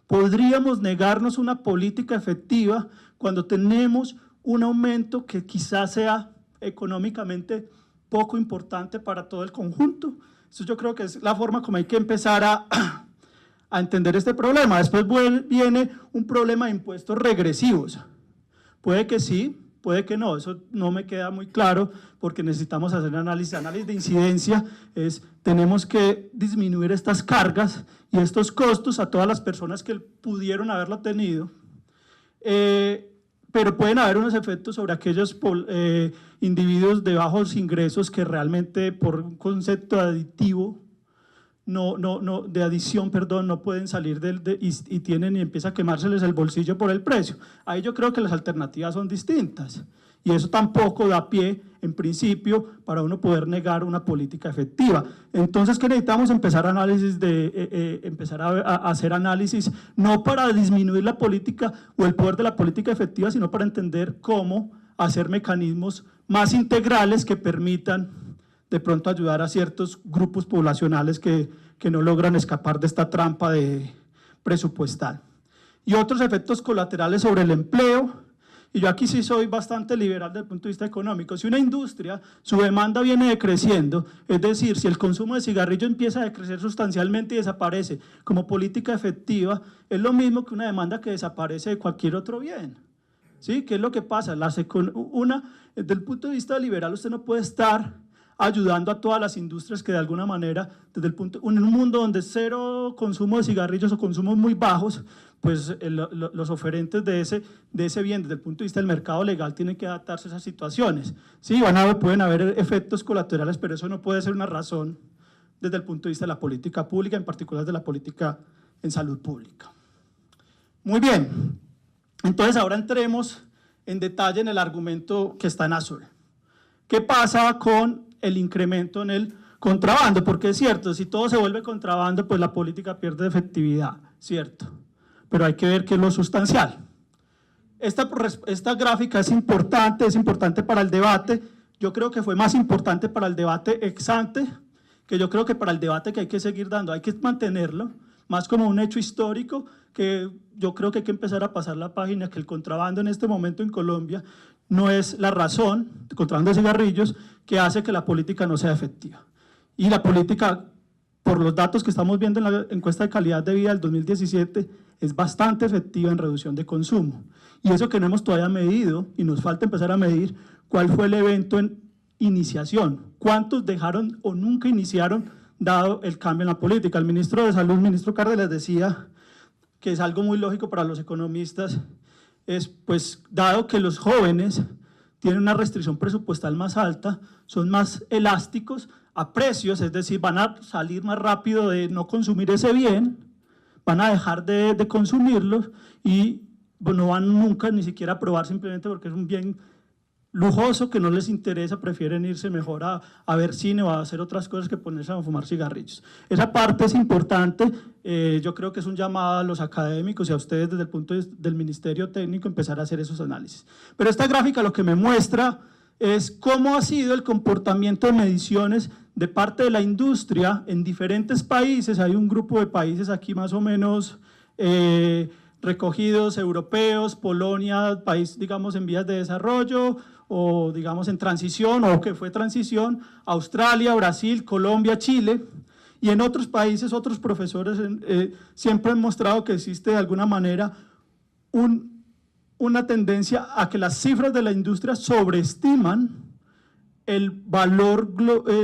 ¿Podríamos negarnos una política efectiva cuando tenemos un aumento que quizás sea económicamente poco importante para todo el conjunto? Eso yo creo que es la forma como hay que empezar a entender este problema. Después viene un problema de impuestos regresivos. Puede que sí, puede que no, eso no me queda muy claro, porque necesitamos hacer análisis de incidencia. Tenemos que disminuir estas cargas y estos costos a todas las personas que pudieron haberlo tenido, pero pueden haber unos efectos sobre aquellos individuos de bajos ingresos que realmente, por un concepto aditivo, de adición, perdón, no pueden salir y empieza a quemárseles el bolsillo por el precio. Ahí yo creo que las alternativas son distintas, y eso tampoco da pie, en principio, para uno poder negar una política efectiva. Entonces, ¿qué necesitamos? Empezar a hacer análisis, no para disminuir la política o el poder de la política efectiva, sino para entender cómo hacer mecanismos más integrales que permitan de pronto ayudar a ciertos grupos poblacionales que no logran escapar de esta trampa presupuestal. Y otros efectos colaterales sobre el empleo, y yo aquí sí soy bastante liberal desde el punto de vista económico. Si una industria, su demanda viene decreciendo, es decir, si el consumo de cigarrillo empieza a decrecer sustancialmente y desaparece como política efectiva, es lo mismo que una demanda que desaparece de cualquier otro bien. ¿Sí? ¿Qué es lo que pasa? Desde el punto de vista liberal, usted no puede estar ayudando a todas las industrias que de alguna manera, en un mundo donde cero consumo de cigarrillos o consumos muy bajos, pues los oferentes de ese bien desde el punto de vista del mercado legal tienen que adaptarse a esas situaciones. Sí, pueden haber efectos colaterales, pero eso no puede ser una razón desde el punto de vista de la política pública, en particular de la política en salud pública. Muy bien, entonces ahora entremos en detalle en el argumento que está en azul. ¿Qué pasa con el incremento en el contrabando? Porque es cierto, si todo se vuelve contrabando, pues la política pierde efectividad, ¿cierto? Pero hay que ver qué es lo sustancial. Esta gráfica es importante para el debate. Yo creo que fue más importante para el debate ex ante, que yo creo que para el debate que hay que seguir dando, hay que mantenerlo, más como un hecho histórico, que yo creo que hay que empezar a pasar la página, que el contrabando en este momento en Colombia no es la razón, el contrabando de cigarrillos, que hace que la política no sea efectiva. Y la política, por los datos que estamos viendo en la encuesta de calidad de vida del 2017, es bastante efectiva en reducción de consumo. Y eso que no hemos todavía medido, y nos falta empezar a medir, cuál fue el evento en iniciación, cuántos dejaron o nunca iniciaron dado el cambio en la política. El ministro de Salud, el ministro Cárdenas, decía que es algo muy lógico para los economistas, pues dado que los jóvenes tienen una restricción presupuestal más alta, son más elásticos a precios, es decir, van a salir más rápido de no consumir ese bien, van a dejar de consumirlos y no van nunca ni siquiera a probar, simplemente porque es un bien lujoso que no les interesa, prefieren irse mejor a ver cine o a hacer otras cosas que ponerse a fumar cigarrillos. Esa parte es importante, yo creo que es un llamado a los académicos y a ustedes desde el punto del Ministerio Técnico empezar a hacer esos análisis. Pero esta gráfica lo que me muestra es cómo ha sido el comportamiento de mediciones de parte de la industria en diferentes países. Hay un grupo de países aquí más o menos recogidos, europeos, Polonia, país digamos en vías de desarrollo o digamos en transición o que fue transición, Australia, Brasil, Colombia, Chile, y en otros países otros profesores siempre han mostrado que existe de alguna manera una tendencia a que las cifras de la industria sobreestiman el valor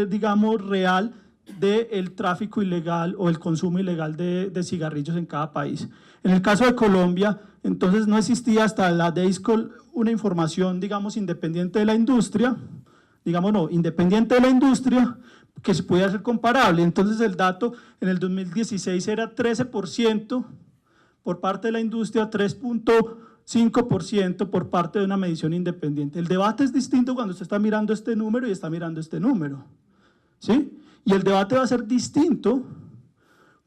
digamos real del tráfico ilegal o el consumo ilegal de cigarrillos en cada país. En el caso de Colombia, entonces no existía hasta la DEISCO una información, digamos, independiente de la industria, independiente de la industria, que se pudiera ser comparable. Entonces el dato en el 2016 era 13% por parte de la industria, 5% por parte de una medición independiente. El debate es distinto cuando usted está mirando este número y está mirando este número, ¿sí? Y el debate va a ser distinto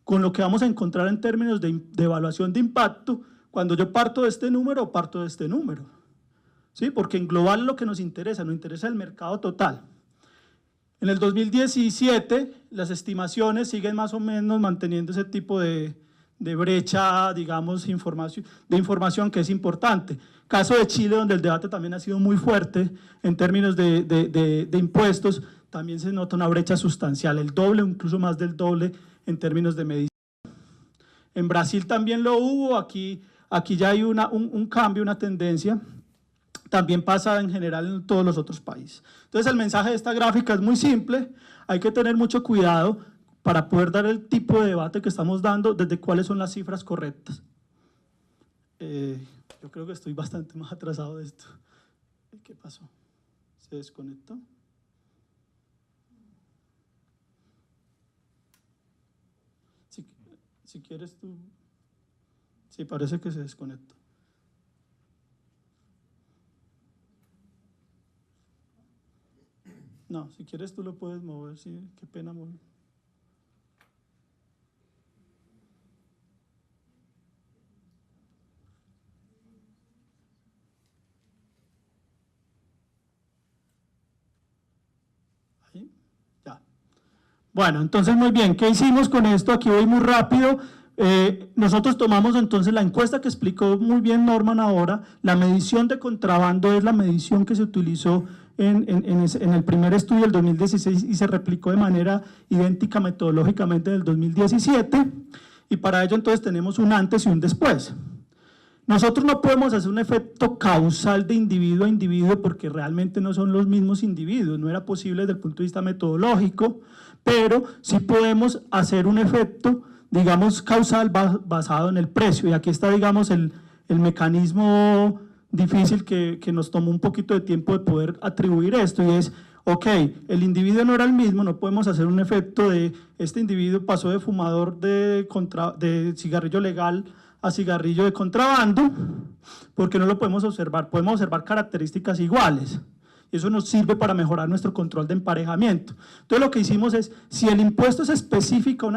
con lo que vamos a encontrar en términos de evaluación de impacto cuando yo parto de este número o parto de este número, ¿sí? Porque en global es lo que nos interesa el mercado total. En el 2017 las estimaciones siguen más o menos manteniendo ese tipo de brecha, digamos, de información que es importante. Caso de Chile, donde el debate también ha sido muy fuerte en términos de impuestos, también se nota una brecha sustancial, el doble, incluso más del doble en términos de medición. En Brasil también lo hubo, aquí ya hay un cambio, una tendencia. También pasa en general en todos los otros países. Entonces el mensaje de esta gráfica es muy simple, hay que tener mucho cuidado para poder dar el tipo de debate que estamos dando desde cuáles son las cifras correctas. Yo creo que estoy bastante más atrasado de esto. ¿Qué pasó? ¿Se desconectó? Si quieres tú… Sí, parece que se desconectó. No, si quieres tú lo puedes mover, sí, qué pena mover. Ahí, ya. Bueno, entonces muy bien, ¿qué hicimos con esto? Aquí voy muy rápido. Nosotros tomamos entonces la encuesta que explicó muy bien Norman ahora, la medición de contrabando es la medición que se utilizó en el primer estudio del 2016 y se replicó de manera idéntica metodológicamente en el 2017 y para ello entonces tenemos un antes y un después. Nosotros no podemos hacer un efecto causal de individuo a individuo porque realmente no son los mismos individuos, no era posible desde el punto de vista metodológico, pero sí podemos hacer un efecto, digamos, causal basado en el precio y aquí está, digamos, el mecanismo difícil que nos tomó un poquito de tiempo de poder atribuir esto y es, ok, el individuo no era el mismo, no podemos hacer un efecto de este individuo pasó de fumador de cigarrillo legal a cigarrillo de contrabando, porque no lo podemos observar características iguales. Y eso nos sirve para mejorar nuestro control de emparejamiento. Entonces lo que hicimos es, si el impuesto es específico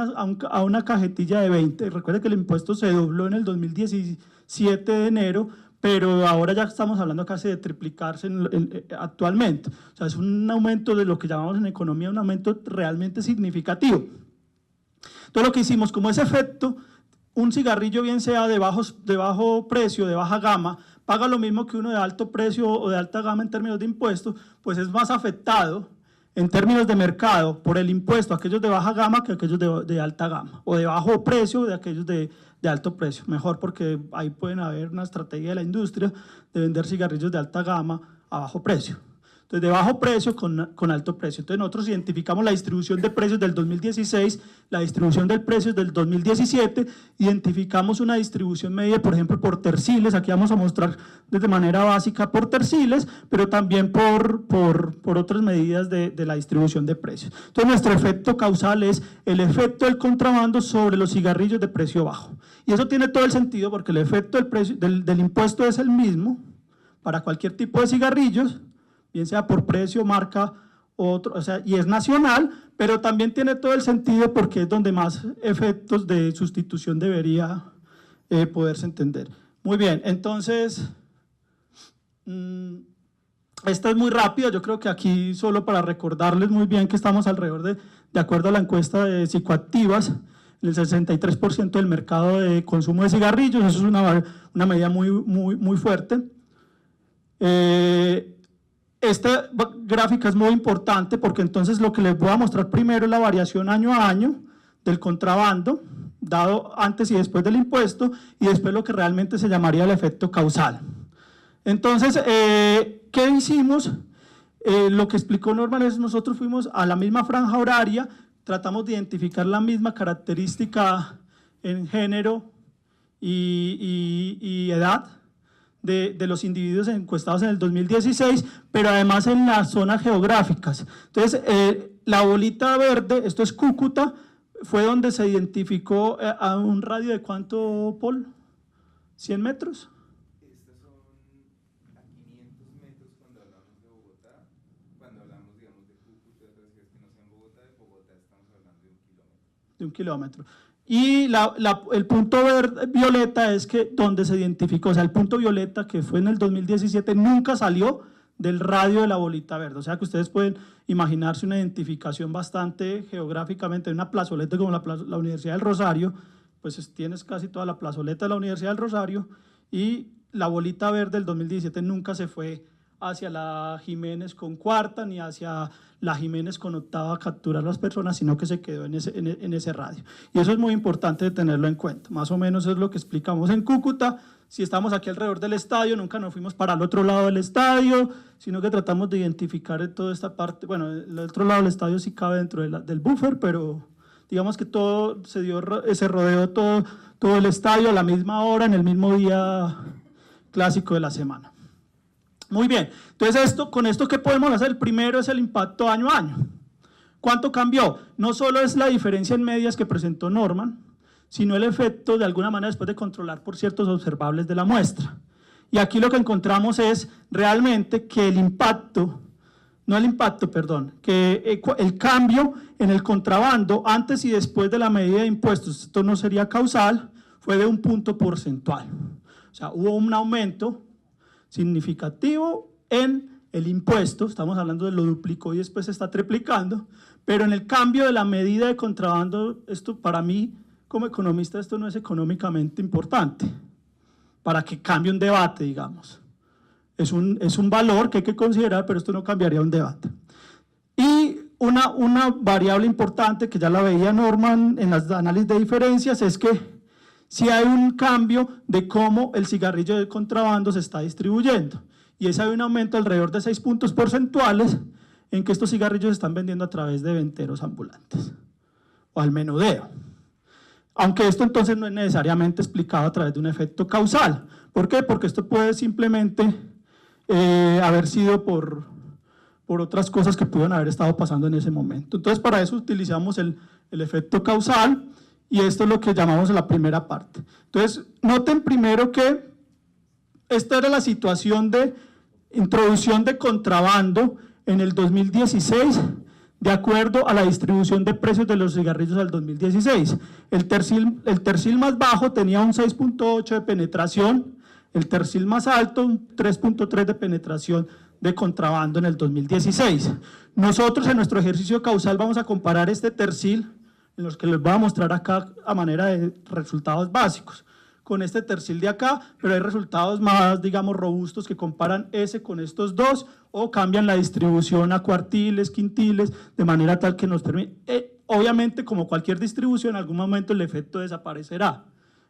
a una cajetilla de 20, recuerde que el impuesto se dobló en el 2017 de enero, pero ahora ya estamos hablando casi de triplicarse actualmente. O sea, es un aumento de lo que llamamos en economía un aumento realmente significativo. Entonces lo que hicimos, como ese efecto, un cigarrillo bien sea de bajo precio, de baja gama, paga lo mismo que uno de alto precio o de alta gama en términos de impuestos, pues es más afectado en términos de mercado por el impuesto a aquellos de baja gama que aquellos de alta gama, o de bajo precio de aquellos de alto precio. Mejor porque ahí pueden haber una estrategia de la industria de vender cigarrillos de alta gama a bajo precio. Entonces, de bajo precio con alto precio. Entonces, nosotros identificamos la distribución de precios del 2016, la distribución de precios del 2017, identificamos una distribución media, por ejemplo, por terciles, aquí vamos a mostrar de manera básica por terciles, pero también por otras medidas de la distribución de precios. Entonces, nuestro efecto causal es el efecto del contrabando sobre los cigarrillos de precio bajo. Y eso tiene todo el sentido porque el efecto del impuesto es el mismo para cualquier tipo de cigarrillos, bien sea por precio, marca, o sea, y es nacional, pero también tiene todo el sentido porque es donde más efectos de sustitución debería poderse entender. Muy bien, entonces, esta es muy rápida, yo creo que aquí solo para recordarles muy bien que estamos alrededor de acuerdo a la encuesta de psicoactivas, el 63% del mercado de consumo de cigarrillos, eso es una medida muy fuerte. Esta gráfica es muy importante porque entonces lo que les voy a mostrar primero es la variación año a año del contrabando, dado antes y después del impuesto, y después lo que realmente se llamaría el efecto causal. Entonces, ¿qué hicimos? Lo que explicó Norman es nosotros fuimos a la misma franja horaria, tratamos de identificar la misma característica en género y edad, de los individuos encuestados en el 2016, pero además en las zonas geográficas. Entonces, la bolita verde, esto es Cúcuta, fue donde se identificó a un radio de ¿cuánto, Paul? ¿100 metros? de 1 kilómetro. Y el punto violeta es que donde se identificó, o sea, el punto violeta que fue en el 2017 nunca salió del radio de la bolita verde, o sea que ustedes pueden imaginarse una identificación bastante geográficamente, una plazoleta como la Universidad del Rosario, pues tienes casi toda la plazoleta de la Universidad del Rosario, y la bolita verde del 2017 nunca se fue hacia la Jiménez con cuarta ni hacia la Jiménez con octava a capturar a las personas, sino que se quedó en ese radio. Y eso es muy importante de tenerlo en cuenta. Más o menos es lo que explicamos en Cúcuta. Si estamos aquí alrededor del estadio, nunca nos fuimos para el otro lado del estadio, sino que tratamos de identificar toda esta parte. Bueno, el otro lado del estadio sí cabe dentro del buffer, pero digamos que todo se rodeó todo el estadio a la misma hora, en el mismo día clásico de la semana. Muy bien, entonces con esto ¿qué podemos hacer? El primero es el impacto año a año. ¿Cuánto cambió? No solo es la diferencia en medias que presentó Norman, sino el efecto de alguna manera después de controlar por ciertos observables de la muestra. Y aquí lo que encontramos es realmente que que el cambio en el contrabando antes y después de la medida de impuestos, esto no sería causal, fue de 1 punto porcentual. O sea, hubo un aumento significativo en el impuesto, estamos hablando de lo duplicó y después se está triplicando, pero en el cambio de la medida de contrabando, esto para mí como economista esto no es económicamente importante, para que cambie un debate, digamos. Es un valor que hay que considerar, pero esto no cambiaría un debate. Y una variable importante que ya la veía Norman en los análisis de diferencias es que si hay un cambio de cómo el cigarrillo de contrabando se está distribuyendo. Y ese hay un aumento alrededor de 6 puntos porcentuales en que estos cigarrillos se están vendiendo a través de venteros ambulantes o al menudeo. Aunque esto entonces no es necesariamente explicado a través de un efecto causal. ¿Por qué? Porque esto puede simplemente haber sido por otras cosas que pudieron haber estado pasando en ese momento. Entonces para eso utilizamos el efecto causal. Y esto es lo que llamamos la primera parte. Entonces, noten primero que esta era la situación de introducción de contrabando en el 2016, de acuerdo a la distribución de precios de los cigarrillos al 2016. El tercil más bajo tenía un 6.8 de penetración, el tercil más alto un 3.3 de penetración de contrabando en el 2016. Nosotros en nuestro ejercicio causal vamos a comparar este tercil, en los que les voy a mostrar acá a manera de resultados básicos, con este tercil de acá, pero hay resultados más, digamos, robustos que comparan ese con estos dos, o cambian la distribución a cuartiles, quintiles, de manera tal que nos permite, obviamente como cualquier distribución, en algún momento el efecto desaparecerá.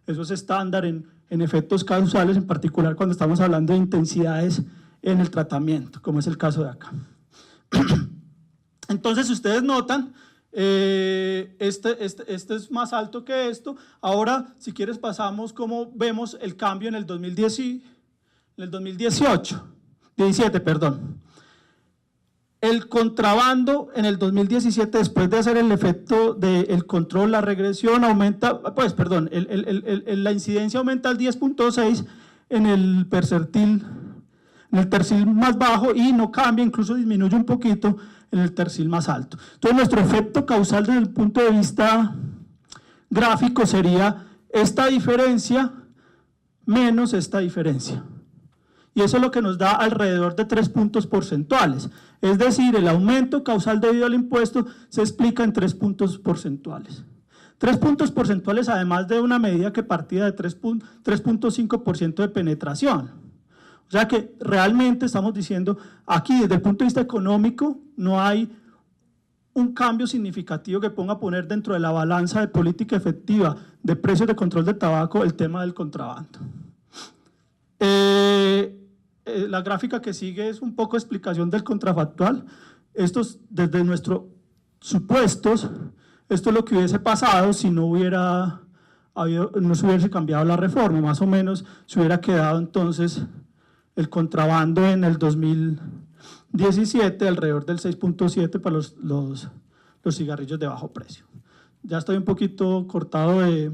Eso es estándar en efectos causales, en particular cuando estamos hablando de intensidades en el tratamiento, como es el caso de acá. Entonces, si ustedes notan, este es más alto que esto. Ahora, si quieres, pasamos como vemos el cambio en el 17, perdón. El contrabando en el 2017, después de hacer el efecto del control, la regresión aumenta, pues perdón, la incidencia aumenta al 10.6 en el percentil, en el tercil más bajo, y no cambia, incluso disminuye un poquito en el tercil más alto. Entonces nuestro efecto causal desde el punto de vista gráfico sería esta diferencia menos esta diferencia. Y eso es lo que nos da alrededor de 3 puntos porcentuales. Es decir, el aumento causal debido al impuesto se explica en 3 puntos porcentuales. 3 puntos porcentuales además de una medida que partía de 3.5% de penetración. O sea que realmente estamos diciendo, aquí desde el punto de vista económico no hay un cambio significativo que ponga a poner dentro de la balanza de política efectiva de precios de control de tabaco el tema del contrabando. La gráfica que sigue es un poco explicación del contrafactual. Estos, desde nuestros supuestos, esto es lo que hubiese pasado si no se hubiese cambiado la reforma. Más o menos se hubiera quedado entonces el contrabando en el 2017 alrededor del 6.7 para los cigarrillos de bajo precio. Ya estoy un poquito cortado de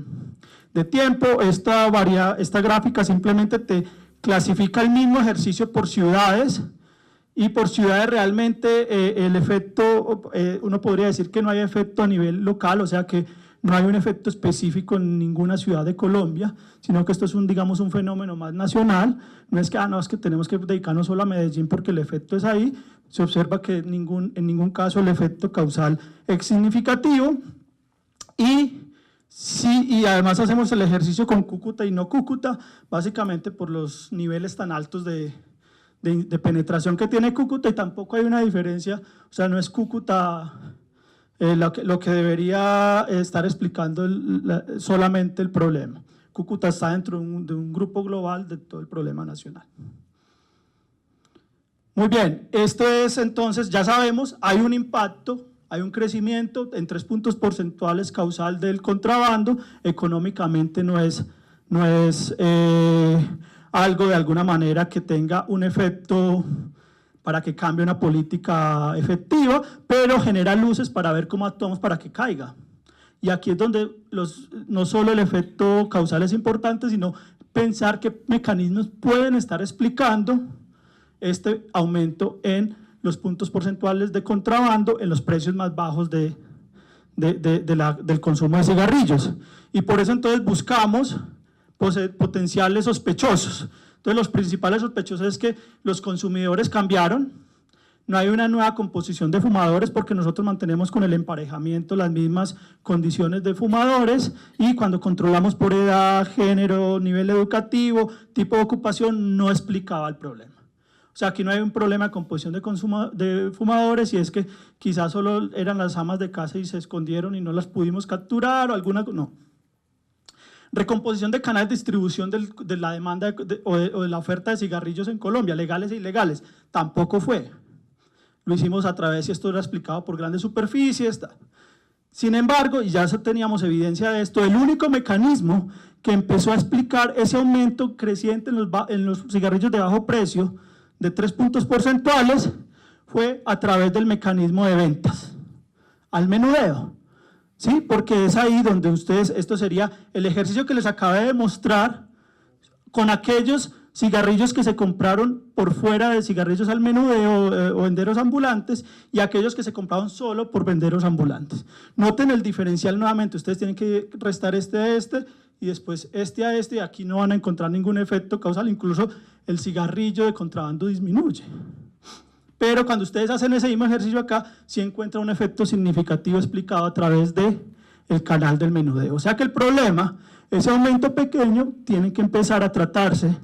tiempo. Esta gráfica simplemente te clasifica el mismo ejercicio por ciudades, y por ciudades realmente el efecto, uno podría decir que no hay efecto a nivel local, o sea que no hay un efecto específico en ninguna ciudad de Colombia, sino que esto es digamos, un fenómeno más nacional. No es que, no, es que tenemos que dedicarnos solo a Medellín porque el efecto es ahí. Se observa que en ningún caso el efecto causal es significativo. Y además hacemos el ejercicio con Cúcuta y no Cúcuta, básicamente por los niveles tan altos de penetración que tiene Cúcuta, y tampoco hay una diferencia, o sea, no es Cúcuta lo que debería estar explicando solamente el problema. Cúcuta está dentro de un grupo global de todo el problema nacional. Muy bien, esto es entonces, ya sabemos, hay un impacto, hay un crecimiento en 3 puntos porcentuales causal del contrabando. Económicamente no es algo de alguna manera que tenga un efecto para que cambie una política efectiva, pero genera luces para ver cómo actuamos para que caiga. Y aquí es donde no solo el efecto causal es importante, sino pensar qué mecanismos pueden estar explicando este aumento en los puntos porcentuales de contrabando en los precios más bajos del consumo de cigarrillos. Y por eso entonces buscamos potenciales sospechosos. Entonces los principales sospechosos es que los consumidores cambiaron, no hay una nueva composición de fumadores porque nosotros mantenemos con el emparejamiento las mismas condiciones de fumadores, y cuando controlamos por edad, género, nivel educativo, tipo de ocupación, no explicaba el problema. O sea, aquí no hay un problema de composición de fumadores, y es que quizás solo eran las amas de casa y se escondieron y no las pudimos capturar, o alguna, no. Recomposición de canales de distribución de la demanda o de la oferta de cigarrillos en Colombia, legales e ilegales, tampoco fue. Lo hicimos a través, y esto era explicado por grandes superficies. Sin embargo, y ya teníamos evidencia de esto, el único mecanismo que empezó a explicar ese aumento creciente en los cigarrillos de bajo precio, de 3 puntos porcentuales, fue a través del mecanismo de ventas, al menudeo, ¿sí? Porque es ahí donde ustedes, esto sería el ejercicio que les acabé de mostrar con aquellos cigarrillos que se compraron por fuera de cigarrillos al menudeo o venderos ambulantes, y aquellos que se compraron solo por venderos ambulantes. Noten el diferencial nuevamente, ustedes tienen que restar este a este, y después este a este, y aquí no van a encontrar ningún efecto causal, incluso el cigarrillo de contrabando disminuye. Pero cuando ustedes hacen ese mismo ejercicio acá, sí encuentran un efecto significativo explicado a través del canal del menudeo. O sea que el problema, ese aumento pequeño, tiene que empezar a tratarse.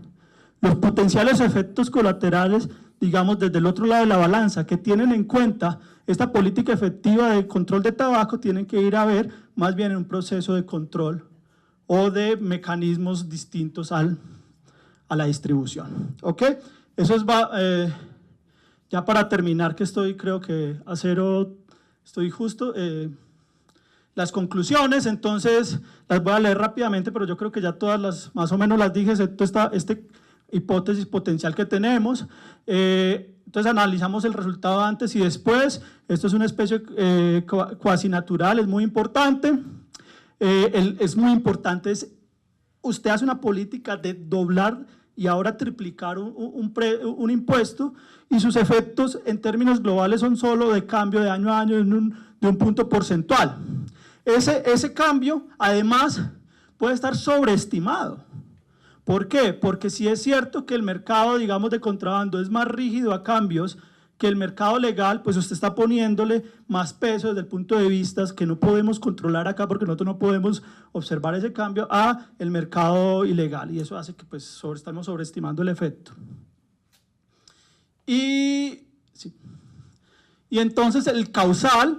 Los potenciales efectos colaterales, digamos, desde el otro lado de la balanza, que tienen en cuenta esta política efectiva de control de tabaco, tienen que ir a ver más bien en un proceso de control o de mecanismos distintos a la distribución. ¿Ok? Eso es, ya para terminar, que creo que estoy justo. Las conclusiones, entonces, las voy a leer rápidamente, pero yo creo que ya todas más o menos las dije, excepto esta hipótesis potencial que tenemos. Entonces analizamos el resultado antes y después. Esto es una especie cuasi natural, es muy importante. Es muy importante, usted hace una política de doblar y ahora triplicar un impuesto, y sus efectos en términos globales son solo de cambio de año a año de un punto porcentual. Ese cambio además puede estar sobreestimado. ¿Por qué? Porque sí es cierto que el mercado, digamos, de contrabando es más rígido a cambios que el mercado legal, pues usted está poniéndole más peso desde el punto de vista que no podemos controlar acá, porque nosotros no podemos observar ese cambio, a el mercado ilegal, y eso hace que pues estamos sobreestimando el efecto. Y entonces el causal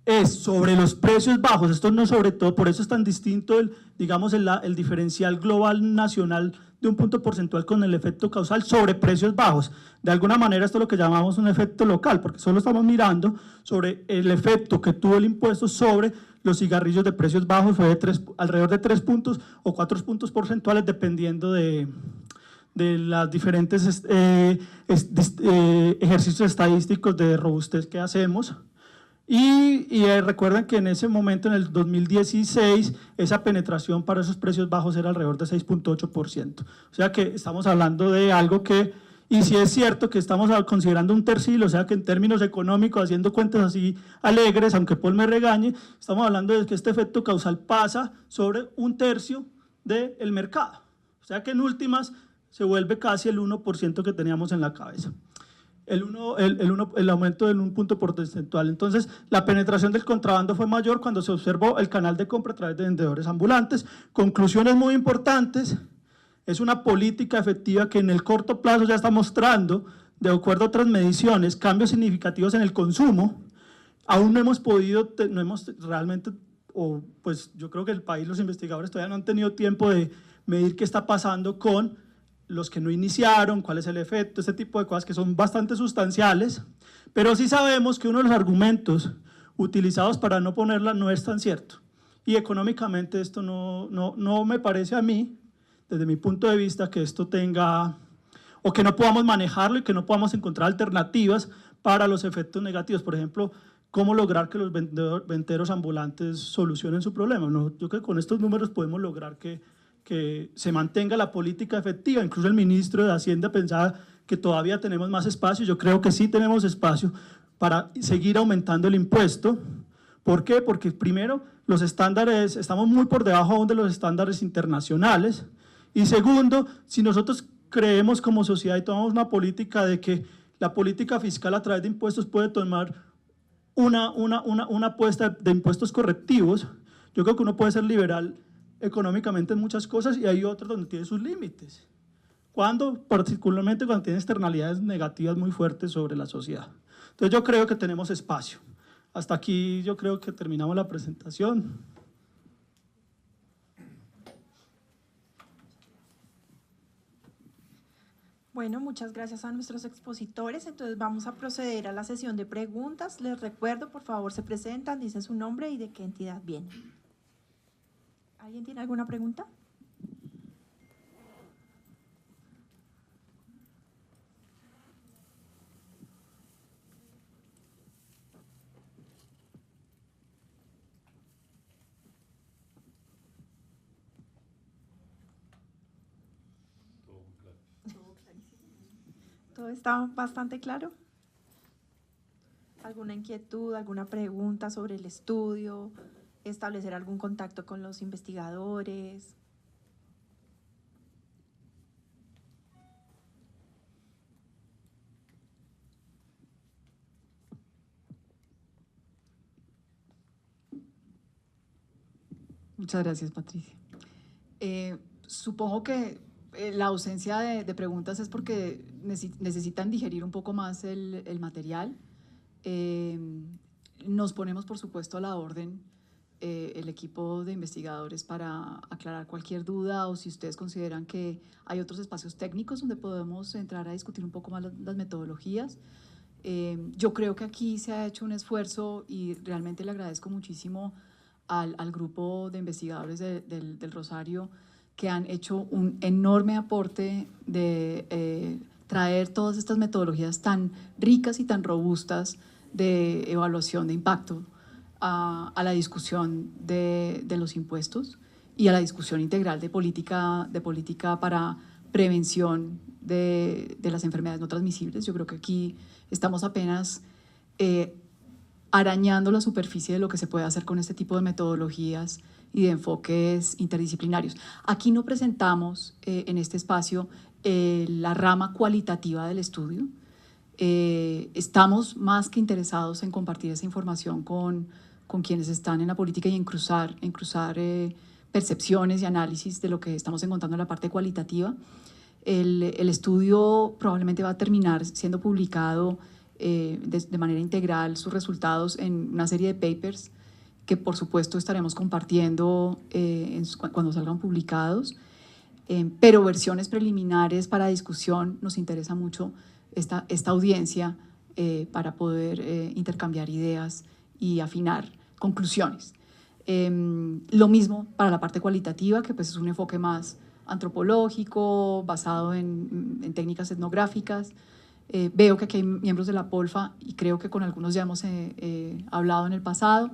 es sobre los precios bajos. Esto no sobre todo, por eso es tan distinto digamos el diferencial global nacional de un punto porcentual con el efecto causal sobre precios bajos. De alguna manera esto es lo que llamamos un efecto local, porque solo estamos mirando sobre el efecto que tuvo el impuesto sobre los cigarrillos de precios bajos, fue alrededor de 3 puntos o 4 puntos porcentuales, dependiendo de los diferentes ejercicios estadísticos de robustez que hacemos. Y recuerden que en ese momento, en el 2016, esa penetración para esos precios bajos era alrededor de 6.8%. O sea que estamos hablando de algo que Y si es cierto que estamos considerando un tercio, o sea que en términos económicos, haciendo cuentas así alegres, aunque Paul me regañe, estamos hablando de que este efecto causal pasa sobre un tercio del mercado. O sea que en últimas se vuelve casi el 1% que teníamos en la cabeza. El aumento de 1 punto porcentual. Entonces, la penetración del contrabando fue mayor cuando se observó el canal de compra a través de vendedores ambulantes. Conclusiones muy importantes. Es una política efectiva que en el corto plazo ya está mostrando, de acuerdo a otras mediciones, cambios significativos en el consumo. Aún no hemos podido, no hemos realmente, o pues yo creo que el país, los investigadores todavía no han tenido tiempo de medir qué está pasando con los que no iniciaron, cuál es el efecto, este tipo de cosas que son bastante sustanciales, pero sí sabemos que uno de los argumentos utilizados para no ponerla no es tan cierto. Y económicamente esto no me parece a mí, desde mi punto de vista, que esto tenga, o que no podamos manejarlo y que no podamos encontrar alternativas para los efectos negativos. Por ejemplo, cómo lograr que los venderos ambulantes solucionen su problema. No, yo creo que con estos números podemos lograr que se mantenga la política efectiva. Incluso el ministro de Hacienda pensaba que todavía tenemos más espacio. Yo creo que sí tenemos espacio para seguir aumentando el impuesto. ¿Por qué? Porque primero, los estándares, estamos muy por debajo aún de los estándares internacionales. Y segundo, si nosotros creemos como sociedad y tomamos una política de que la política fiscal a través de impuestos puede tomar una apuesta de impuestos correctivos, yo creo que uno puede ser liberal económicamente en muchas cosas y hay otros donde tiene sus límites. Particularmente cuando tiene externalidades negativas muy fuertes sobre la sociedad. Entonces yo creo que tenemos espacio. Hasta aquí yo creo que terminamos la presentación. Bueno, muchas gracias a nuestros expositores. Entonces vamos a proceder a la sesión de preguntas. Les recuerdo, por favor, se presentan, dicen su nombre y de qué entidad vienen. ¿Alguien tiene alguna pregunta? ¿Todo está bastante claro? ¿Alguna inquietud, alguna pregunta sobre el estudio? ¿Establecer algún contacto con los investigadores? Muchas gracias, Patricia. Supongo que la ausencia de preguntas es porque necesitan digerir un poco más el material. Nos ponemos, por supuesto, a la orden el equipo de investigadores para aclarar cualquier duda o si ustedes consideran que hay otros espacios técnicos donde podemos entrar a discutir un poco más las metodologías. Yo creo que aquí se ha hecho un esfuerzo y realmente le agradezco muchísimo al grupo de investigadores del Rosario que han hecho un enorme aporte de traer todas estas metodologías tan ricas y tan robustas de evaluación de impacto a la discusión de los impuestos y a la discusión integral de política para prevención de las enfermedades no transmisibles. Yo creo que aquí estamos apenas arañando la superficie de lo que se puede hacer con este tipo de metodologías y de enfoques interdisciplinarios. Aquí no presentamos en este espacio la rama cualitativa del estudio. Estamos más que interesados en compartir esa información con quienes están en la política y en cruzar percepciones y análisis de lo que estamos encontrando en la parte cualitativa. El estudio probablemente va a terminar siendo publicado de manera integral, sus resultados en una serie de papers que por supuesto estaremos compartiendo cuando salgan publicados, pero versiones preliminares para discusión nos interesa mucho esta audiencia para poder intercambiar ideas y afinar conclusiones. Lo mismo para la parte cualitativa, que pues es un enfoque más antropológico, basado en técnicas etnográficas. Veo que aquí hay miembros de la POLFA y creo que con algunos ya hemos hablado en el pasado,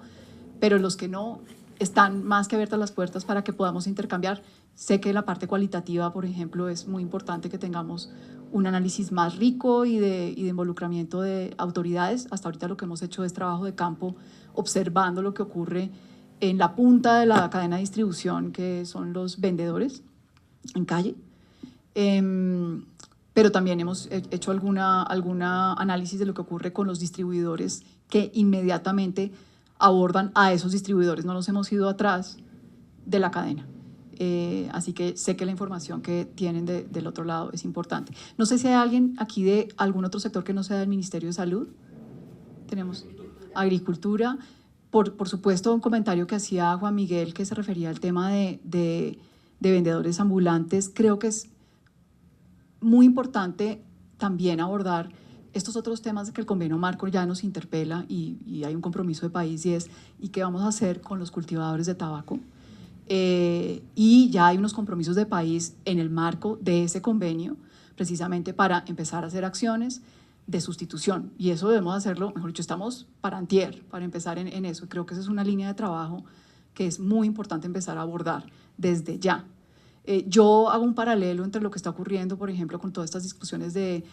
pero los que no, están más que abiertas las puertas para que podamos intercambiar. Sé que la parte cualitativa, por ejemplo, es muy importante que tengamos un análisis más rico y de involucramiento de autoridades. Hasta ahorita lo que hemos hecho es trabajo de campo, observando lo que ocurre en la punta de la cadena de distribución, que son los vendedores en calle. Pero también hemos hecho alguna análisis de lo que ocurre con los distribuidores que inmediatamente abordan a esos distribuidores. No nos hemos ido atrás de la cadena. Así que sé que la información que tienen del otro lado es importante. No sé si hay alguien aquí de algún otro sector que no sea del Ministerio de Salud. Tenemos agricultura. Por supuesto, un comentario que hacía Juan Miguel que se refería al tema de vendedores ambulantes. Creo que es muy importante también abordar estos otros temas que el convenio marco ya nos interpela y hay un compromiso de país, y es ¿y qué vamos a hacer con los cultivadores de tabaco? Y ya hay unos compromisos de país en el marco de ese convenio precisamente para empezar a hacer acciones de sustitución, y eso debemos hacerlo, mejor dicho, estamos para antier, para empezar en eso. Creo que esa es una línea de trabajo que es muy importante empezar a abordar desde ya. Yo hago un paralelo entre lo que está ocurriendo, por ejemplo, con todas estas discusiones de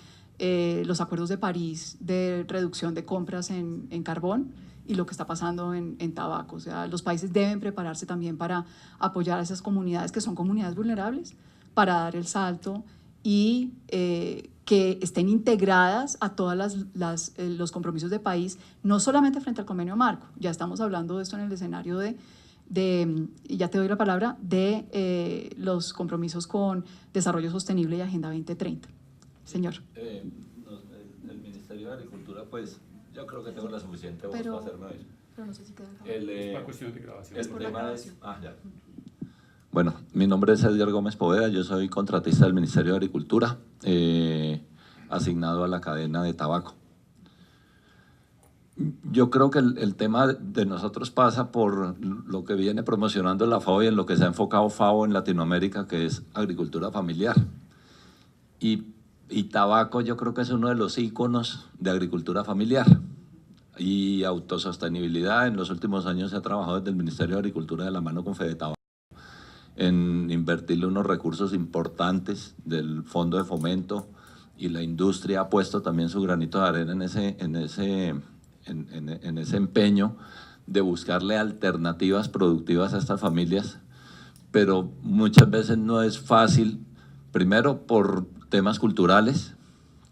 los acuerdos de París de reducción de compras en carbón y lo que está pasando en tabaco. O sea, los países deben prepararse también para apoyar a esas comunidades que son comunidades vulnerables, para dar el salto y que estén integradas a todos los compromisos de país, no solamente frente al convenio marco. Ya estamos hablando de esto en el escenario y ya te doy la palabra, de los compromisos con desarrollo sostenible y Agenda 2030. Señor. El Ministerio de Agricultura, pues, yo creo que tengo la suficiente voz para hacerme oír. Pero no sé si queda Es una cuestión de grabación. El tema es… ya. Bueno, mi nombre es Edgar Gómez Poveda, yo soy contratista del Ministerio de Agricultura, asignado a la cadena de tabaco. Yo creo que el tema de nosotros pasa por lo que viene promocionando la FAO y en lo que se ha enfocado FAO en Latinoamérica, que es agricultura familiar. Y tabaco yo creo que es uno de los íconos de agricultura familiar y autosostenibilidad. En los últimos años se ha trabajado desde el Ministerio de Agricultura de la mano con FedeTabaco en invertirle unos recursos importantes del Fondo de Fomento, y la industria ha puesto también su granito de arena en ese empeño de buscarle alternativas productivas a estas familias, pero muchas veces no es fácil, primero por temas culturales,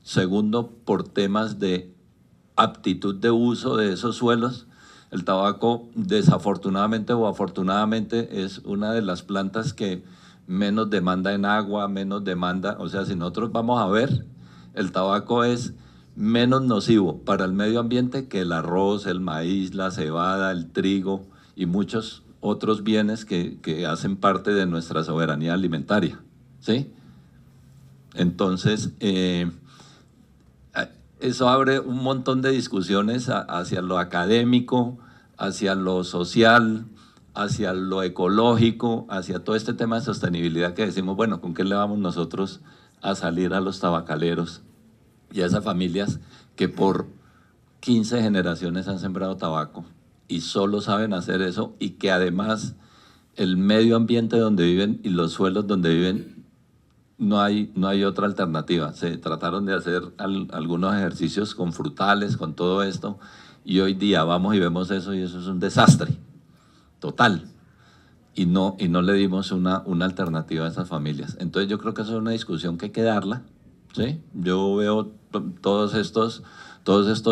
segundo por temas de aptitud de uso de esos suelos. El tabaco, desafortunadamente o afortunadamente, es una de las plantas que menos demanda en agua, menos demanda, o sea, si nosotros vamos a ver, el tabaco es menos nocivo para el medio ambiente que el arroz, el maíz, la cebada, el trigo y muchos otros bienes que hacen parte de nuestra soberanía alimentaria, ¿sí? Entonces, eso abre un montón de discusiones hacia lo académico, hacia lo social, hacia lo ecológico, hacia todo este tema de sostenibilidad que decimos, bueno, ¿con qué le vamos nosotros a salir a los tabacaleros y a esas familias que por 15 generaciones han sembrado tabaco y solo saben hacer eso, y que además el medio ambiente donde viven y los suelos donde viven no hay otra alternativa? Se trataron de hacer algunos ejercicios con frutales, con todo esto, y hoy día vamos y vemos eso, y eso es un desastre total, y no le dimos una alternativa a esas familias. Entonces yo creo que eso es una discusión que hay que darla, ¿sí? Yo veo todos estos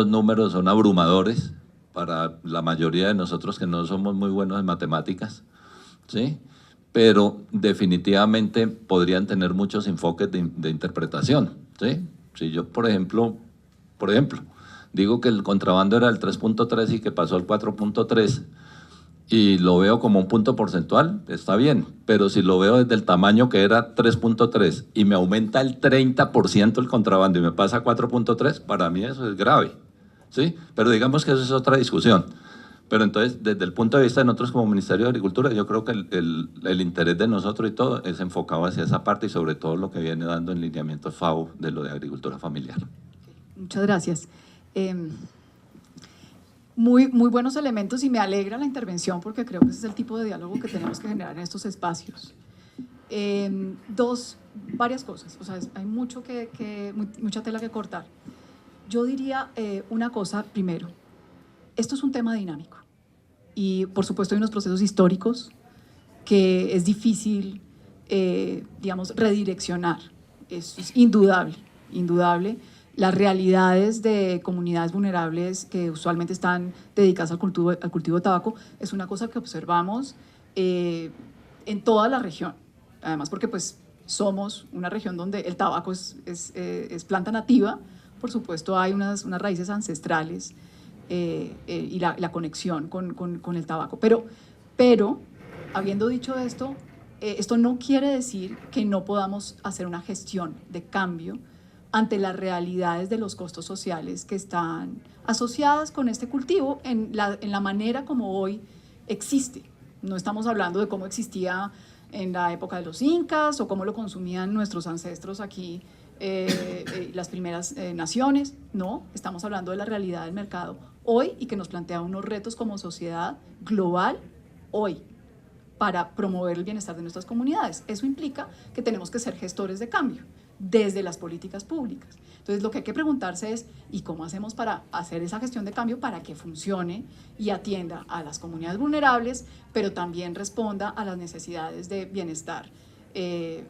números son abrumadores para la mayoría de nosotros que no somos muy buenos en matemáticas, ¿sí? Pero definitivamente podrían tener muchos enfoques de interpretación, ¿sí? Si yo, por ejemplo, digo que el contrabando era el 3.3 y que pasó al 4.3, y lo veo como un punto porcentual, está bien, pero si lo veo desde el tamaño que era 3.3 y me aumenta el 30% el contrabando y me pasa a 4.3, para mí eso es grave, ¿sí? Pero digamos que eso es otra discusión. Pero entonces, desde el punto de vista de nosotros como Ministerio de Agricultura, yo creo que el interés de nosotros y todo es enfocado hacia esa parte, y sobre todo lo que viene dando en lineamientos FAO de lo de agricultura familiar. Muchas gracias. muy buenos elementos y me alegra la intervención porque creo que ese es el tipo de diálogo que tenemos que generar en estos espacios. Varias cosas, o sea, hay mucha tela que cortar. Yo diría una cosa primero, esto es un tema dinámico y por supuesto hay unos procesos históricos que es difícil, digamos, redireccionar, eso es indudable. Las realidades de comunidades vulnerables que usualmente están dedicadas al cultivo de tabaco es una cosa que observamos en toda la región, además porque pues somos una región donde el tabaco es planta nativa, por supuesto hay unas raíces ancestrales y la conexión con el tabaco, pero habiendo dicho esto, esto no quiere decir que no podamos hacer una gestión de cambio ante las realidades de los costos sociales que están asociadas con este cultivo en la manera como hoy existe. No estamos hablando de cómo existía en la época de los incas o cómo lo consumían nuestros ancestros aquí, las primeras naciones. No, estamos hablando de la realidad del mercado hoy y que nos plantea unos retos como sociedad global hoy para promover el bienestar de nuestras comunidades. Eso implica que tenemos que ser gestores de cambio desde las políticas públicas. Entonces, lo que hay que preguntarse es, ¿y cómo hacemos para hacer esa gestión de cambio para que funcione y atienda a las comunidades vulnerables, pero también responda a las necesidades de bienestar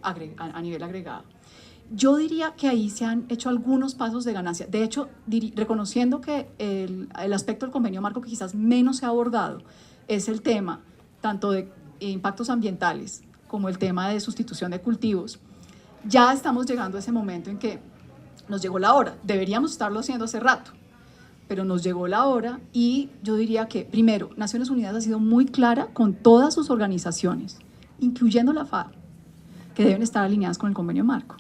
a nivel agregado? Yo diría que ahí se han hecho algunos pasos de ganancia. De hecho, reconociendo que el aspecto del convenio marco que quizás menos se ha abordado es el tema tanto de impactos ambientales como el tema de sustitución de cultivos, ya estamos llegando a ese momento en que nos llegó la hora. Deberíamos estarlo haciendo hace rato, pero nos llegó la hora y yo diría que, primero, Naciones Unidas ha sido muy clara con todas sus organizaciones, incluyendo la FAO, que deben estar alineadas con el convenio marco.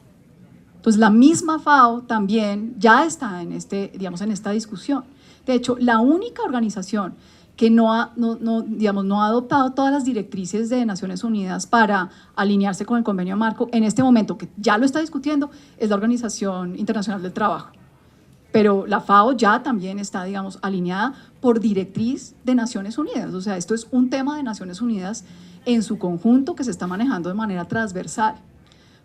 Entonces, la misma FAO también ya está en esta discusión. De hecho, la única organización que no ha adoptado todas las directrices de Naciones Unidas para alinearse con el convenio marco, en este momento, que ya lo está discutiendo, es la Organización Internacional del Trabajo. Pero la FAO ya también está, alineada por directriz de Naciones Unidas. O sea, esto es un tema de Naciones Unidas en su conjunto que se está manejando de manera transversal.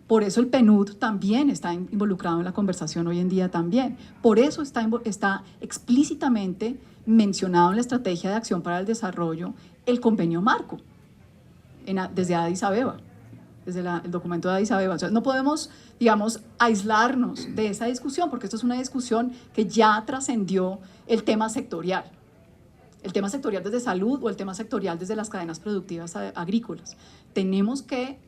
Por eso el PNUD también está involucrado en la conversación hoy en día también. Por eso está explícitamente mencionado en la Estrategia de Acción para el Desarrollo el convenio marco, desde Addis Abeba, desde el documento de Addis Abeba. O sea, no podemos, aislarnos de esa discusión, porque esto es una discusión que ya trascendió el tema sectorial. El tema sectorial desde salud o el tema sectorial desde las cadenas productivas agrícolas. Tenemos que